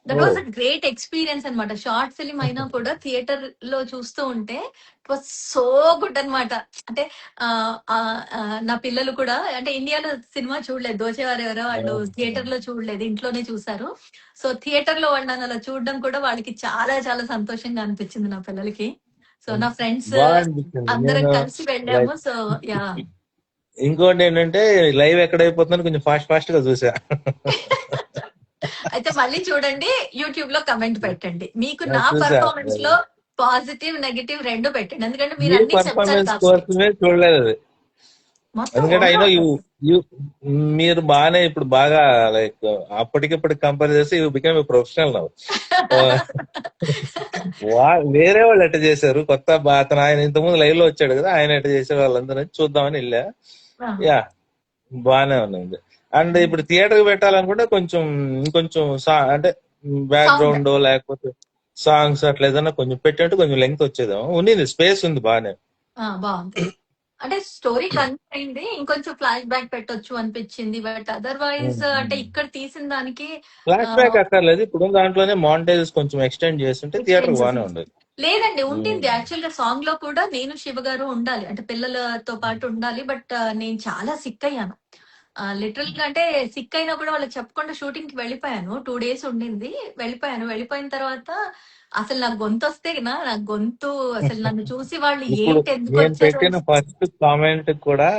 [SPEAKER 1] That
[SPEAKER 5] oh,
[SPEAKER 1] was a great experience అన్నమాట. షార్ట్ ఫిల్మ్ అయినా కూడా థియేటర్ లో చూస్తూ ఉంటే ఇట్ వాస్ సో గుడ్ అన్నమాట. అంటే ఆ, ఆ, ఆ, నా పిల్లలు కూడా అంటే ఇండియాలో సినిమా చూడలేదు, దోచేవారు ఎవరో వాళ్ళు థియేటర్ లో చూడలేదు, ఇంట్లోనే చూసారు. సో థియేటర్ లో వాళ్ళని అలా చూడడం కూడా వాళ్ళకి చాలా చాలా సంతోషంగా అనిపించింది నా పిల్లలకి. సో నా ఫ్రెండ్స్
[SPEAKER 5] బాగా అనిపించింది.
[SPEAKER 1] అందరం
[SPEAKER 5] నేను
[SPEAKER 1] కలిసి వెళ్ళాము.
[SPEAKER 5] Like
[SPEAKER 1] so yeah.
[SPEAKER 5] ఇంకోటి ఏంటంటే లైవ్ ఎక్కడైపోతుందని కొంచెం ఫాస్ట్ ఫాస్ట్ గా చూసా.
[SPEAKER 1] అయితే మళ్ళీ చూడండి, యూట్యూబ్ లో కమెంట్ పెట్టండి, మీకు నా
[SPEAKER 5] చూసా.
[SPEAKER 1] పర్ఫార్మెన్స్ లో పాజిటివ్ నెగటివ్ రెండు పెట్టండి, ఎందుకంటే మీరు
[SPEAKER 5] మీ
[SPEAKER 1] అన్ని చెప్తారు
[SPEAKER 5] పర్ఫార్మెన్స్
[SPEAKER 1] కాబట్టి.
[SPEAKER 5] కోసమే చూడలేదు అది.
[SPEAKER 1] మొత్తం
[SPEAKER 5] ఎందుకంటే ఐ నో
[SPEAKER 1] ఓవరాల్
[SPEAKER 5] యూ మీరు బాగానే ఇప్పుడు బాగా లైక్ అప్పటికిప్పటికి కంపేర్ చేస్తే you become a professional now. వేరే వాళ్ళు ఎట్ట చేశారు, కొత్త అతను ఆయన ఇంతకుముందు లైవ్ లో వచ్చాడు కదా, ఆయన ఎట్ట చేశారు వాళ్ళందరూ చూద్దామని వెళ్ళా. యా, బాగానే ఉంది. అండ్ ఇప్పుడు థియేటర్ పెట్టాలనుకుంటే కొంచెం ఇంకొంచెం అంటే
[SPEAKER 1] సౌండ్
[SPEAKER 5] బ్యాక్గ్రౌండ్ లేకపోతే సాంగ్స్ అట్లా ఏదైనా కొంచెం పెట్టినట్టు కొంచెం లెంగ్త్ వచ్చేదేమో. ఉంది, స్పేస్ ఉంది బాగానే.
[SPEAKER 1] బాగుంది. అంటే స్టోరీ కన్ఫ్యూజ్ అయింది, ఇంకొంచెం ఫ్లాష్ బ్యాక్ పెట్టొచ్చు అనిపించింది, బట్ అదర్వైజ్ అంటే ఇక్కడ తీసిన దానికి
[SPEAKER 5] ఫ్లాష్ బ్యాక్ అక్కర్లేదు, ఇప్పుడు దాంట్లోనే మాంటేజెస్ కొంచెం ఎక్స్టెండ్ చేస్తుంటే థియేటర్
[SPEAKER 1] ఎక్స్టెన్సెస్
[SPEAKER 5] బాగానే ఉండేది.
[SPEAKER 1] లేదండి, ఉంటుంది యాక్చువల్ గా. సాంగ్ లో కూడా నేను శివ గారు ఉండాలి, అంటే పిల్లలతో పాటు ఉండాలి, బట్ నేను చాలా సిక్ అయ్యాను. లిటరల్ గా అంటే సిక్ అయినా కూడా వాళ్ళకి చెప్పకుండా షూటింగ్ కి వెళ్ళిపోయాను. 2 days ఉండింది, వెళ్ళిపోయిన తర్వాత అసలు నాకు గొంతు వస్తే నా గొంతు అసలు నన్ను చూసి వాళ్ళు
[SPEAKER 5] ఇప్పుడు
[SPEAKER 1] ఏంటి ఎందుకు
[SPEAKER 5] నేను
[SPEAKER 1] వచ్చారు
[SPEAKER 5] పెట్టిన ఫస్ట్ కామెంట్ కూడా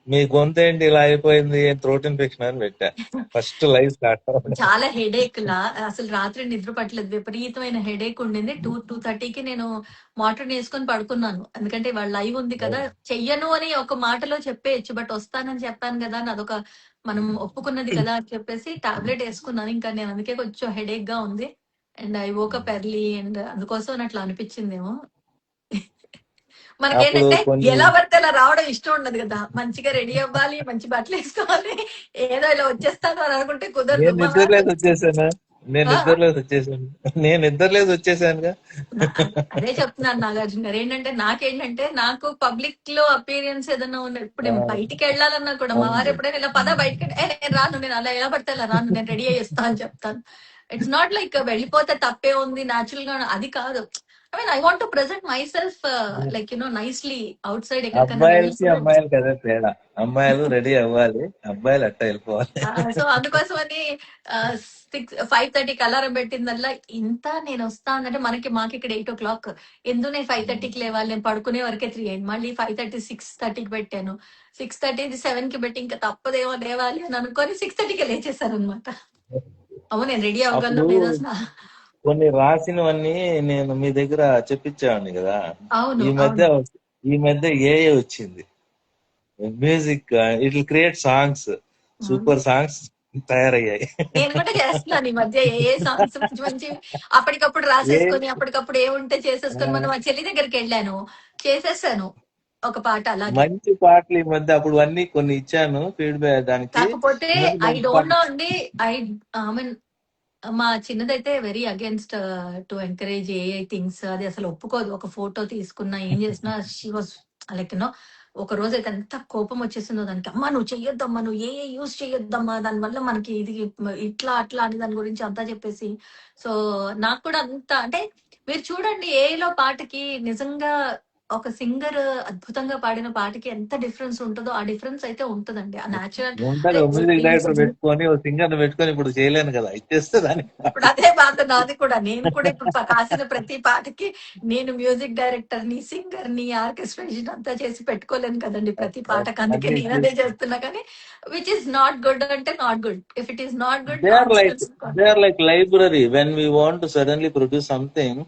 [SPEAKER 5] మీ గొంతు ఏంటి ఇలా అయిపోయింది, థ్రోట్ ఇన్ఫెక్షన్ అని పెట్టా ఫస్ట్ లైవ్ స్టార్ట్.
[SPEAKER 1] చాలా హెడేక్ లా, అసలు రాత్రి నిద్ర పట్టలేదు, విపరీతమైన హెడేక్ ఉండింది. 2:30కి నేను మోటార్ వేసుకొని పడుకున్నాను, ఎందుకంటే వాళ్ళ లైవ్ ఉంది కదా. చెయ్యను అని ఒక మాటలో చెప్పేయచ్చు, బట్ వస్తానని చెప్పాను కదా, అదొక మనం ఒప్పుకున్నది కదా అని చెప్పేసి టాబ్లెట్ వేసుకున్నాను. ఇంకా నేను అందుకే కొంచెం హెడేక్ గా ఉంది, and I woke up early, and అందుకోసం అట్లా అనిపించిందేమో.
[SPEAKER 5] అప్పుడు
[SPEAKER 1] మనకేంటంటే
[SPEAKER 5] కొన్ని
[SPEAKER 1] ఎలా పడితే అలా రావడం ఇష్టం ఉండదు కదా, మంచిగా రెడీ అవ్వాలి, మంచి బట్టలు వేసుకోవాలి, ఏదో ఇలా వచ్చేస్తాను అని అనుకుంటే కుదరదు.
[SPEAKER 5] నేను
[SPEAKER 1] మన
[SPEAKER 5] నిద్రలేదు వచ్చేసాను, నేను నిద్రలేదు వచ్చేసానుగా.
[SPEAKER 1] అదే చెప్తున్నాను నాగార్జున గారు, ఏంటంటే నాకు పబ్లిక్ లో అపీరియన్స్ ఏదైనా ఉన్న, ఇప్పుడు నేను బయటికి వెళ్ళాలన్నా కూడా మా వారు ఎప్పుడైనా ఇలా పద బయటకి అంటే, నేను రాను, నేను అలా ఎలా పడితే అలా రాను, నేను రెడీ అయ్యేస్తా అని చెప్తాను. ఇట్స్ నాట్ లైక్ వెళ్ళిపోతే తప్పే ఉంది, న్యాచురల్ గా అది కాదు. I want to present my self like nicely out side ఎక్కడికైనా
[SPEAKER 5] అబ్బాయిలకి
[SPEAKER 1] వెళ్ళినప్పుడు.
[SPEAKER 5] అమ్మాయిలకి అదే తేడా, అమ్మాయిలు రెడీ అవ్వాలి, అబ్బాయిలు అట్ట వెళ్ళిపోవాలి.
[SPEAKER 1] సో అందుకోసమని 5:30కి అలారం పెట్టిందల్లా, ఇంత నేను వస్తానంటే మాకు ఇక్కడ 8 o'clock, ఎందుకు నేను 5:30కి లేవాలి, నేను పడుకునే వరకే 3 అయింది. మళ్ళీ 5:30 6:30కి పెట్టాను, 6:30 7కి పెట్టి ఇంకా తప్పదేమో లేవాలి అని అనుకొని 6:30కి లేచేసాను అనమాట. అవును, నేను రెడీ అవ్వగలను
[SPEAKER 5] అప్పుడు
[SPEAKER 1] లేదో
[SPEAKER 5] కొన్ని రాసినవన్నీ నేను మీ దగ్గర చెప్పించేవాడిని కదా.
[SPEAKER 1] అవును
[SPEAKER 5] ఈ మధ్య ఏఏ వచ్చింది, music it will create songs, super songs తయారయ్యాయి.
[SPEAKER 1] నేను కూడా చేస్తున్నాను ఈ మధ్య ఏ సాంగ్స్ మంచి మంచి అప్పటికప్పుడు రాసేసుకొని అప్పటికప్పుడు ఏముంటే చేసేసుకొని, మనం మా చెల్లి దగ్గరికి వెళ్ళాను, చేసేసాను ఒక పాట అలాగే.
[SPEAKER 5] మంచి పాటలు ఈ మధ్య, అప్పుడు అన్ని కొన్ని ఇచ్చాను ఫీడ్బ్యాక్ దానికి.
[SPEAKER 1] కాకపోతే ఐ డోంట్ నో అండి, ఐ మీన్ మా చిన్నదైతే very against to encourage AI things. అది అసలు ఒప్పుకోదు. ఒక ఫోటో తీసుకున్నా, ఏం చేసినా షీ వాస్ లైక్ ఒక రోజు అయితే ఎంత కోపం వచ్చేసిందో దానికి. అమ్మా నువ్వు చెయ్యొద్దమ్మా, నువ్వు ఏఐ యూజ్ చెయ్యొద్దమ్మా, దానివల్ల మనకి ఇది ఇట్లా అట్లా అని దాని గురించి అంతా చెప్పేసి. సో నాకు కూడా అంత అంటే మీరు చూడండి ఏఐలో పాటకి నిజంగా ఒక సింగర్ అద్భుతంగా పాడిన పాటకి ఎంత డిఫరెన్స్ ఉంటుందో ఆ డిఫరెన్స్ అయితే ఉంటుందండి. ఆ న్యాచురల్
[SPEAKER 5] ఉంటది, మ్యూజిక్ డైరెక్టర్ పెట్టుకొని ఓ సింగర్ పెట్టుకొని ఇప్పుడు చేయలేను కదా, ఇచ్చేస్తే దానికి.
[SPEAKER 1] ఇప్పుడు అదే బాధ నాది కూడా. నేను కూడా ఇప్పుడు కాసిన ప్రతి పాటకి నేను మ్యూజిక్ డైరెక్టర్ ని, సింగర్ ని, ఆర్కెస్ట్రేషన్ అంతా చేసి పెట్టుకోలేను కదండి ప్రతి పాటకి. అందుకే
[SPEAKER 5] అన్ని
[SPEAKER 1] నేను అదే చేస్తున్నా. కానీ విచ్ ఇస్ నాట్ గుడ్ అంటే not good. If it is not good
[SPEAKER 5] they are
[SPEAKER 1] not
[SPEAKER 5] like library. When we want to suddenly produce something,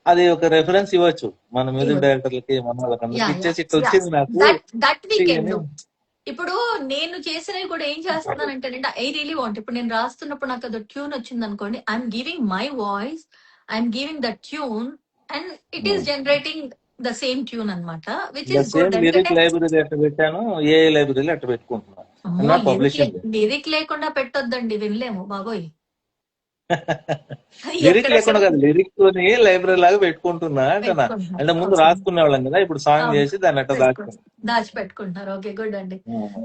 [SPEAKER 5] అది ఒక రెఫరెన్స్ ఇవ్వచ్చు మన మ్యూజిక్ డైరెక్టర్లకి, మన వాళ్ళకందరికి ఇచ్చేసి ఇట్లా వచ్చింది నాకు
[SPEAKER 1] దట్ వీ కెన్
[SPEAKER 5] అని.
[SPEAKER 1] డూ. ఇప్పుడు నేను చేసినవి కూడా ఏం చేస్తున్నానంటే ఐ రియలీ వాంట్, ఇప్పుడు నేను రాస్తున్నప్పుడు నాకు అది ట్యూన్ వచ్చింది అనుకోండి, I'm giving my voice, I'm giving the tune and it is generating the same tune అన్నమాట, which
[SPEAKER 5] the
[SPEAKER 1] is
[SPEAKER 5] same
[SPEAKER 1] good.
[SPEAKER 5] Lyric
[SPEAKER 1] ఎందుకంటే
[SPEAKER 5] లైబ్రరీ అట్లా పెట్టాను, ఏ లైబ్రరీలో అట్లా పెట్టుకుంటున్నాను,
[SPEAKER 1] అమ్మో
[SPEAKER 5] నాట్ పబ్లిషింగ్.
[SPEAKER 1] లిరిక్ లేకుండా పెట్టొద్దండి, వినలేము బాబోయ్.
[SPEAKER 5] లిరిక్
[SPEAKER 1] ఎక్కడెక్కడ
[SPEAKER 5] లేకుండా కాదు, లిరిక్ తోని లైబ్రరీ లాగా పెట్టుకుంటున్నా అంటనా.
[SPEAKER 1] పెట్టుకుంటున్నారు.
[SPEAKER 5] అంటే ముందు రాసుకునే వాళ్ళం కదా, ఇప్పుడు సాంగ్ చేసి దాన్ని అట్లా దాచుకున్నాం.
[SPEAKER 1] దాచిపెట్టుకుంటున్నారు. ఓకే, గుడ్ అండి.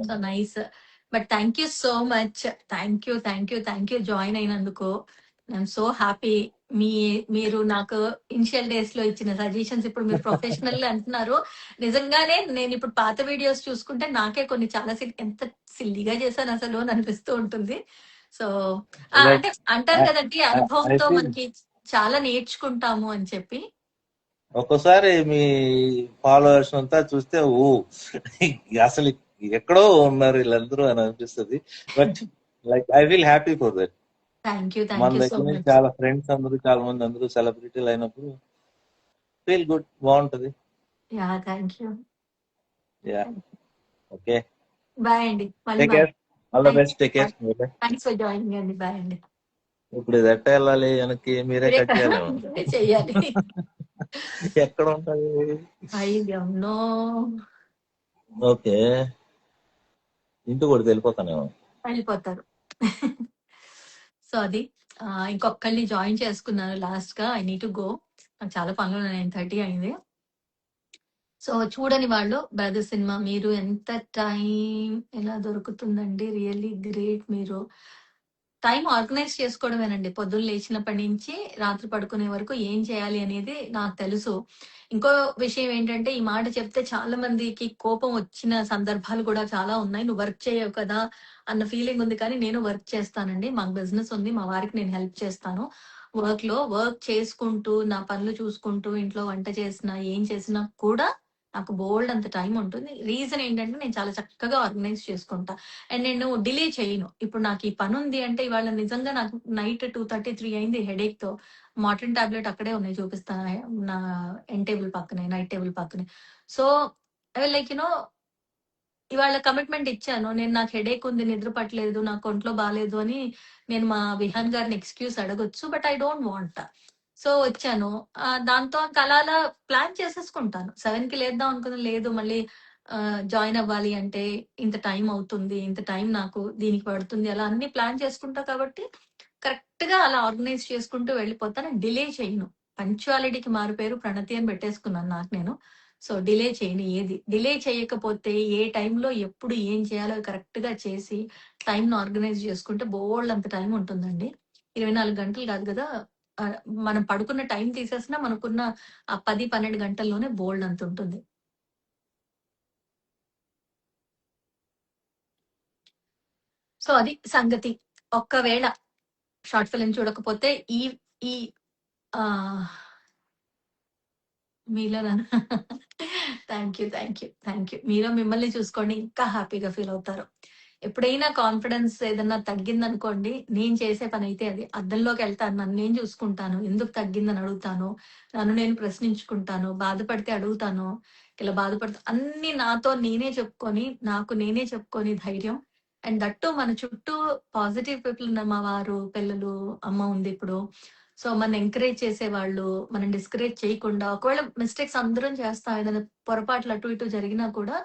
[SPEAKER 1] So nice. But thank you so much. Thank you join అయినందుకు. I'm so happy. మీరు నాకు ఇనిషియల్ డేస్ లో ఇచ్చిన సజెషన్స్ ఇప్పుడు మీరు ప్రొఫెషనల్ అంటున్నారు. నిజంగానే నేను ఇప్పుడు పాత వీడియోస్ చూసుకుంటే నాకే కొన్ని చాలా ఎంత సిల్లిగా చేశాను అసలు అని అనిపిస్తూ ఉంటుంది. సో
[SPEAKER 5] లైక్
[SPEAKER 1] అంటే అంటారు కదండి,
[SPEAKER 5] ఐ
[SPEAKER 1] అనుభవంతో
[SPEAKER 5] ఫీల్
[SPEAKER 1] మనకి చాలా నేర్చుకుంటాము అని చెప్పి.
[SPEAKER 5] ఒక్కోసారి మీ ఫాలోవర్స్ అంతా చూస్తే ఓ అసలు ఎక్కడో ఉన్నారు వీళ్ళందరూ అని అనిపిస్తుంది. But like I feel happy for that.
[SPEAKER 1] Thank
[SPEAKER 5] మన
[SPEAKER 1] యూ సో
[SPEAKER 5] దగ్గర నుంచి
[SPEAKER 1] మచ్.
[SPEAKER 5] చాలా ఫ్రెండ్స్ అందరూ, చాలా మంది అందరూ సెలబ్రిటీలు అయినప్పుడు ఫీల్ గుడ్, బాగుంటది.
[SPEAKER 1] Yeah thank you.
[SPEAKER 5] Yeah, okay,
[SPEAKER 1] bye అండి. మళ్ళీ
[SPEAKER 5] take
[SPEAKER 1] bye.
[SPEAKER 5] Care, all the best, take care.
[SPEAKER 1] Thanks for joining అండి. బాయ్ అండి.
[SPEAKER 5] ఇప్పుడు ఇది ఎట్ట వెళ్ళాలి వెనక్కి, మీరే
[SPEAKER 1] మీరే
[SPEAKER 5] కట్ చేయాలేమో.
[SPEAKER 1] చెయ్యాలి.
[SPEAKER 5] ఎక్కడ ఉంటది?
[SPEAKER 1] అయ్యో నో.
[SPEAKER 5] ఓకే, ఇంటి కూడా వెళ్ళిపోతానేమో.
[SPEAKER 1] వెళ్ళిపోతారు. సో అది ఇంకొకళ్ళని జాయిన్ చేసుకున్నాను లాస్ట్ గా. ఐ నీడ్ టు గో, నాకు చాలా పనులు ఉన్నాయి. 9:30 అయింది. సో చూడని వాళ్ళు బ్రదర్ సినిమా, మీరు ఎంత టైం ఎలా దొరుకుతుందండి, రియల్లీ గ్రేట్. మీరు టైం ఆర్గనైజ్ చేసుకోవడమేనండి. పొద్దున్న లేచినప్పటి నుంచి రాత్రి పడుకునే వరకు ఏం చేయాలి అనేది నాకు తెలుసు. ఇంకో విషయం ఏంటంటే, ఈ మాట చెప్తే చాలా మందికి కోపం వచ్చిన సందర్భాలు కూడా చాలా ఉన్నాయి. నువ్వు వర్క్ చేయవు కదా అన్న ఫీలింగ్ ఉంది. కానీ నేను వర్క్ చేస్తానండి. మాకు బిజినెస్ ఉంది, మా వారికి నేను హెల్ప్ చేస్తాను. వర్క్ చేసుకుంటూ, నా పనులు చూసుకుంటూ, ఇంట్లో వంట చేసినా ఏం చేసినా కూడా నాకు బోల్డ్ అంత టైం ఉంటుంది. రీజన్ ఏంటంటే నేను చాలా చక్కగా ఆర్గనైజ్ చేసుకుంటా. అండ్ నేను డిలే చేయను. ఇప్పుడు నాకు ఈ పని ఉంది అంటే, ఇవాళ నిజంగా నాకు నైట్ 2:30, 3 అయింది హెడేక్ తో. మార్టిన్ టాబ్లెట్ అక్కడే ఉన్నాయి, చూపిస్తాను నా ఎన్ టేబుల్ పక్కనే, నైట్ టేబుల్ పక్కనే. సో లైక్ ఇవాళ కమిట్మెంట్ ఇచ్చాను. నేను నాకు హెడేక్ ఉంది, నిద్ర పట్టలేదు, నాకు ఒంట్లో బాగాలేదు అని నేను మా విహాన్ గారిని ఎక్స్క్యూజ్ అడగొచ్చు. But I don't want. So వచ్చాను. దాంతో ఇంకా అలా అలా ప్లాన్ చేసేసుకుంటాను. 7కి లేద్దాం అనుకున్న, లేదు మళ్ళీ జాయిన్ అవ్వాలి అంటే ఇంత టైం అవుతుంది, ఇంత టైం నాకు దీనికి పడుతుంది, అలా అన్ని ప్లాన్ చేసుకుంటా. కాబట్టి కరెక్ట్ గా అలా ఆర్గనైజ్ చేసుకుంటూ వెళ్ళిపోతాను. డిలే చేయను. పంక్చువాలిటీకి మారు పేరు ప్రణతి అని పెట్టేసుకున్నాను నాకు నేను. సో డిలే చేయను. ఏది డిలే చేయకపోతే ఏ టైంలో ఎప్పుడు ఏం చేయాలో కరెక్ట్ గా చేసి టైం ఆర్గనైజ్ చేసుకుంటే బోల్డ్ అంత టైం ఉంటుందండి. 24 గంటలు కాదు కదా. ఆ, మనం పడుకున్న టైం తీసేసినా మనకున్న ఆ 10-12 గంటల్లోనే బోల్డ్ అంత ఉంటుంది. సో అది సంగతి. ఒక్కవేళ షార్ట్ ఫిల్మ్ చూడకపోతే ఈ ఈ ఆ మీలో థ్యాంక్ యూ. మీరు మిమ్మల్ని చూసుకోండి, ఇంకా హ్యాపీగా ఫీల్ అవుతారు. ఎప్పుడైనా కాన్ఫిడెన్స్ ఏదన్నా తగ్గిందనుకోండి, నేను చేసే పని అయితే అది. అద్దంలోకి వెళ్తాను, నన్ను నేను చూసుకుంటాను, ఎందుకు తగ్గిందని అడుగుతాను, నన్ను నేను ప్రశ్నించుకుంటాను, బాధపడితే అడుగుతాను, ఇలా బాధపడితే అన్ని నాతో నేనే చెప్పుకొని, నాకు నేనే చెప్పుకొని ధైర్యం. అండ్ దట్టు మన చుట్టూ పాజిటివ్ పీపుల్ ఉన్నారు. మా వారు, పిల్లలు, అమ్మ ఉంది ఇప్పుడు. సో మనం ఎంకరేజ్ చేసేవాళ్ళు, మనం డిస్కరేజ్ చేయకుండా, ఒకవేళ మిస్టేక్స్ అందరం చేస్తాం, ఏదైనా పొరపాట్లు అటు ఇటు జరిగినా కూడా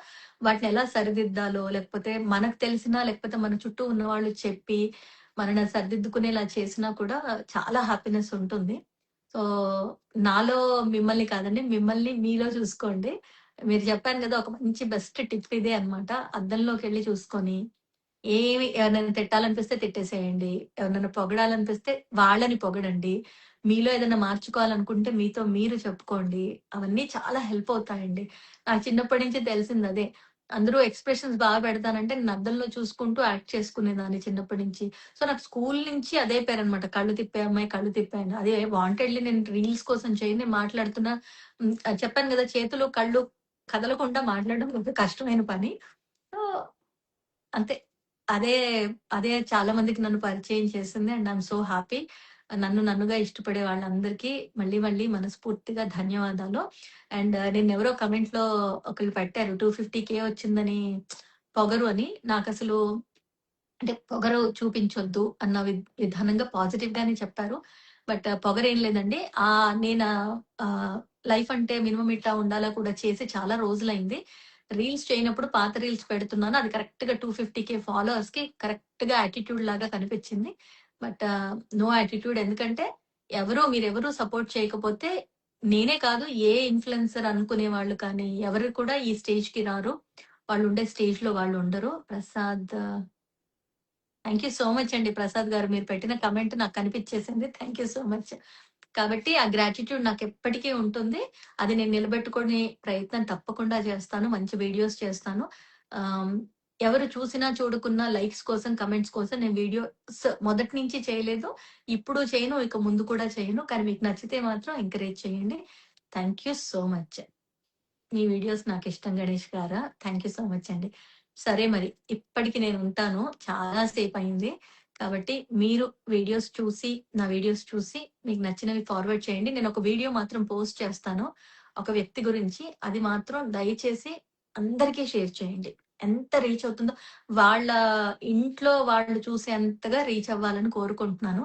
[SPEAKER 1] వాటిని ఎలా సరిదిద్దాలో, లేకపోతే మనకు తెలిసినా లేకపోతే మన చుట్టూ ఉన్న వాళ్ళు చెప్పి మనల్ని సరిదిద్దుకునేలా చేసినా కూడా చాలా హ్యాపీనెస్ ఉంటుంది. సో, నాలో మిమ్మల్ని కాదండి, మిమ్మల్ని మీలో చూసుకోండి. మీరు చెప్పాను గదా! ఒక మంచి బెస్ట్ టిప్ ఇదే అన్నమాట. అద్దంలోకెళ్ళి చూసుకొని, ఎవరినైనా తిట్టాలనిపిస్తే తిట్టేసేయండి. ఎవరినైనా పొగడాలనిపిస్తే వాళ్ళని పొగడండి. మీలో ఏదైనా మార్చుకోవాలనుకుంటే మీతో మీరు చెప్పుకోండి. అవన్నీ చాలా హెల్ప్ అవుతాయండి. నాకు చిన్నప్పటి నుంచి తెలిసిందదే. అందరూ ఎక్స్‌ప్రెషన్స్ బాగా పెడతానంటే నేను అద్దంలో చూసుకుంటూ యాక్ట్ చేసుకునేదాన్ని చిన్నప్పటి నుంచి. సో, నాకు స్కూల్ నుంచి అదే పేరనమాట. కళ్ళు తిప్పే అమ్మాయి, కళ్ళు తిప్పే అని. అదే వాంటెడ్‌లీ నేను రీల్స్ కోసం చేయను. నేను మాట్లాడుతున్నా చెప్పాను గదా! చేతులు, కళ్ళు కదలకుండా మాట్లాడడం కొంచెం కష్టమైన పని. సో, అంతే. అదే, అదే చాలా మందికి నన్ను పరిచయం చేసింది. And I'm so happy. నన్ను నన్నుగా ఇష్టపడే వాళ్ళందరికీ మళ్ళీ, మళ్ళీ మనస్ఫూర్తిగా ధన్యవాదాలు. అండ్ నిన్నెవరో కామెంట్‌లో ఒకళ్ళు పెట్టారు 250,000 వచ్చిందని పొగరు అని. నాకసలు అంటే పొగరు చూపించొద్దు అన్న విధానంగా పాజిటివ్ గానే చెప్పారు. బట్ పొగరేం లేదండి. నేను లైఫ్ అంటే మినిమమ్ ఇట్టా ఉండాలా కూడా చేసి చాలా రోజులైంది. రీల్స్ చేయనప్పుడు పాత రీల్స్ పెడుతున్నాను. అది కరెక్ట్‌గా 250,000 ఫాలోవర్స్‌కి కరెక్ట్‌గా యాటిట్యూడ్ లాగా కనిపించింది. But no attitude. ఎందుకంటే మీరెవరు సపోర్ట్ చేయకపోతే నేనే కాదు, ఏ ఇన్‌ఫ్లుయెన్సర్ అనుకునే వాళ్ళు కానీ ఎవరు కూడా ఈ స్టేజ్‌కి రారు. వాళ్ళుండే స్టేజ్‌లో వాళ్ళు ఉండరు. థాంక్ యూ సో మచ్ అండి ప్రసాద్ గారు. మీరు పెట్టిన కామెంట్ నాకు కనిపిచ్చేసింది. Thank you so much. కాబట్టి ఆ గ్రాటిట్యూడ్ నాకెప్పటికీ ఉంటుంది. అది నేను నిలబెట్టుకునే ప్రయత్నం తప్పకుండా చేస్తాను. మంచి వీడియోస్ చేస్తాను. ఆహ్, ఎవరు చూసినా, చూడకున్నా లైక్స్ కోసం, కామెంట్స్ కోసం నేను వీడియోస్ మొదటి నుంచి చేయలేదు. ఇప్పుడు చేయను. ఇక ముందు కూడా చేయను. కానీ మీకు నచ్చితే మాత్రం ఎంకరేజ్ చేయండి. Thank you so much. Me videos నాకిష్టం గణేష్ గారా. థాంక్ యూ సో మచ్ అండి. సరే మరి ఇప్పటికి నేనుంటాను. చాలా సేపయింది. కాబట్టి మీరు నా వీడియోస్ చూసి మీకు నచ్చినవి ఫార్వర్డ్ చేయండి. నేనొక వీడియో మాత్రం పోస్ట్ చేస్తాను. ఒక వ్యక్తి గురించి. అది మాత్రం దయచేసి అందరికీ షేర్ చేయండి. ఎంత రీచ్ అవుతుందో వాళ్ళ ఇంట్లో వాళ్ళు చూసేంతగా రీచ్ అవ్వాలని కోరుకుంటున్నాను.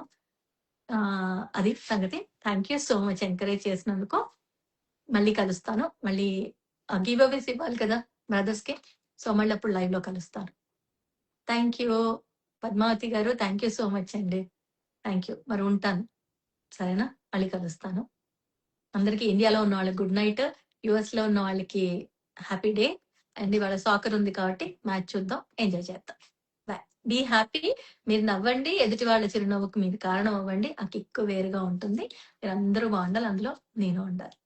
[SPEAKER 1] అది సంగతి. Thank you so much encourage చేసినందుకు. మళ్ళీ కలుస్తాను. మళ్ళీ గివ్ అవేస్ ఇవ్వాలి కదా బ్రదర్స్‌కి. సో, మళ్ళప్పుడు లైవ్‌లో కలుస్తాను. Thank you. పద్మావతి గారు థాంక్ యూ సో మచ్ అండి. Thank you. మరి ఉంటాను. సరేనా? మళ్ళీ కలుస్తాను. అందరికి ఇండియాలో ఉన్న వాళ్ళకి గుడ్ నైట్. యూఎస్‌లో ఉన్న వాళ్ళకి హ్యాపీ డే. అండ్ ఇవాళ సాకర్ ఉంది కాబట్టి మ్యాచ్ చూద్దాం. ఎంజాయ్ చేద్దాం. బాయ్. Be happy. మీరు నవ్వండి. ఎదుటి వాళ్ళ చిరునవ్వుకు మీరు కారణం అవ్వండి. ఆ కిక్ వేరుగా ఉంటుంది. మీరందరూ బాగుండాలి. అందులో నేను ఉండాలి.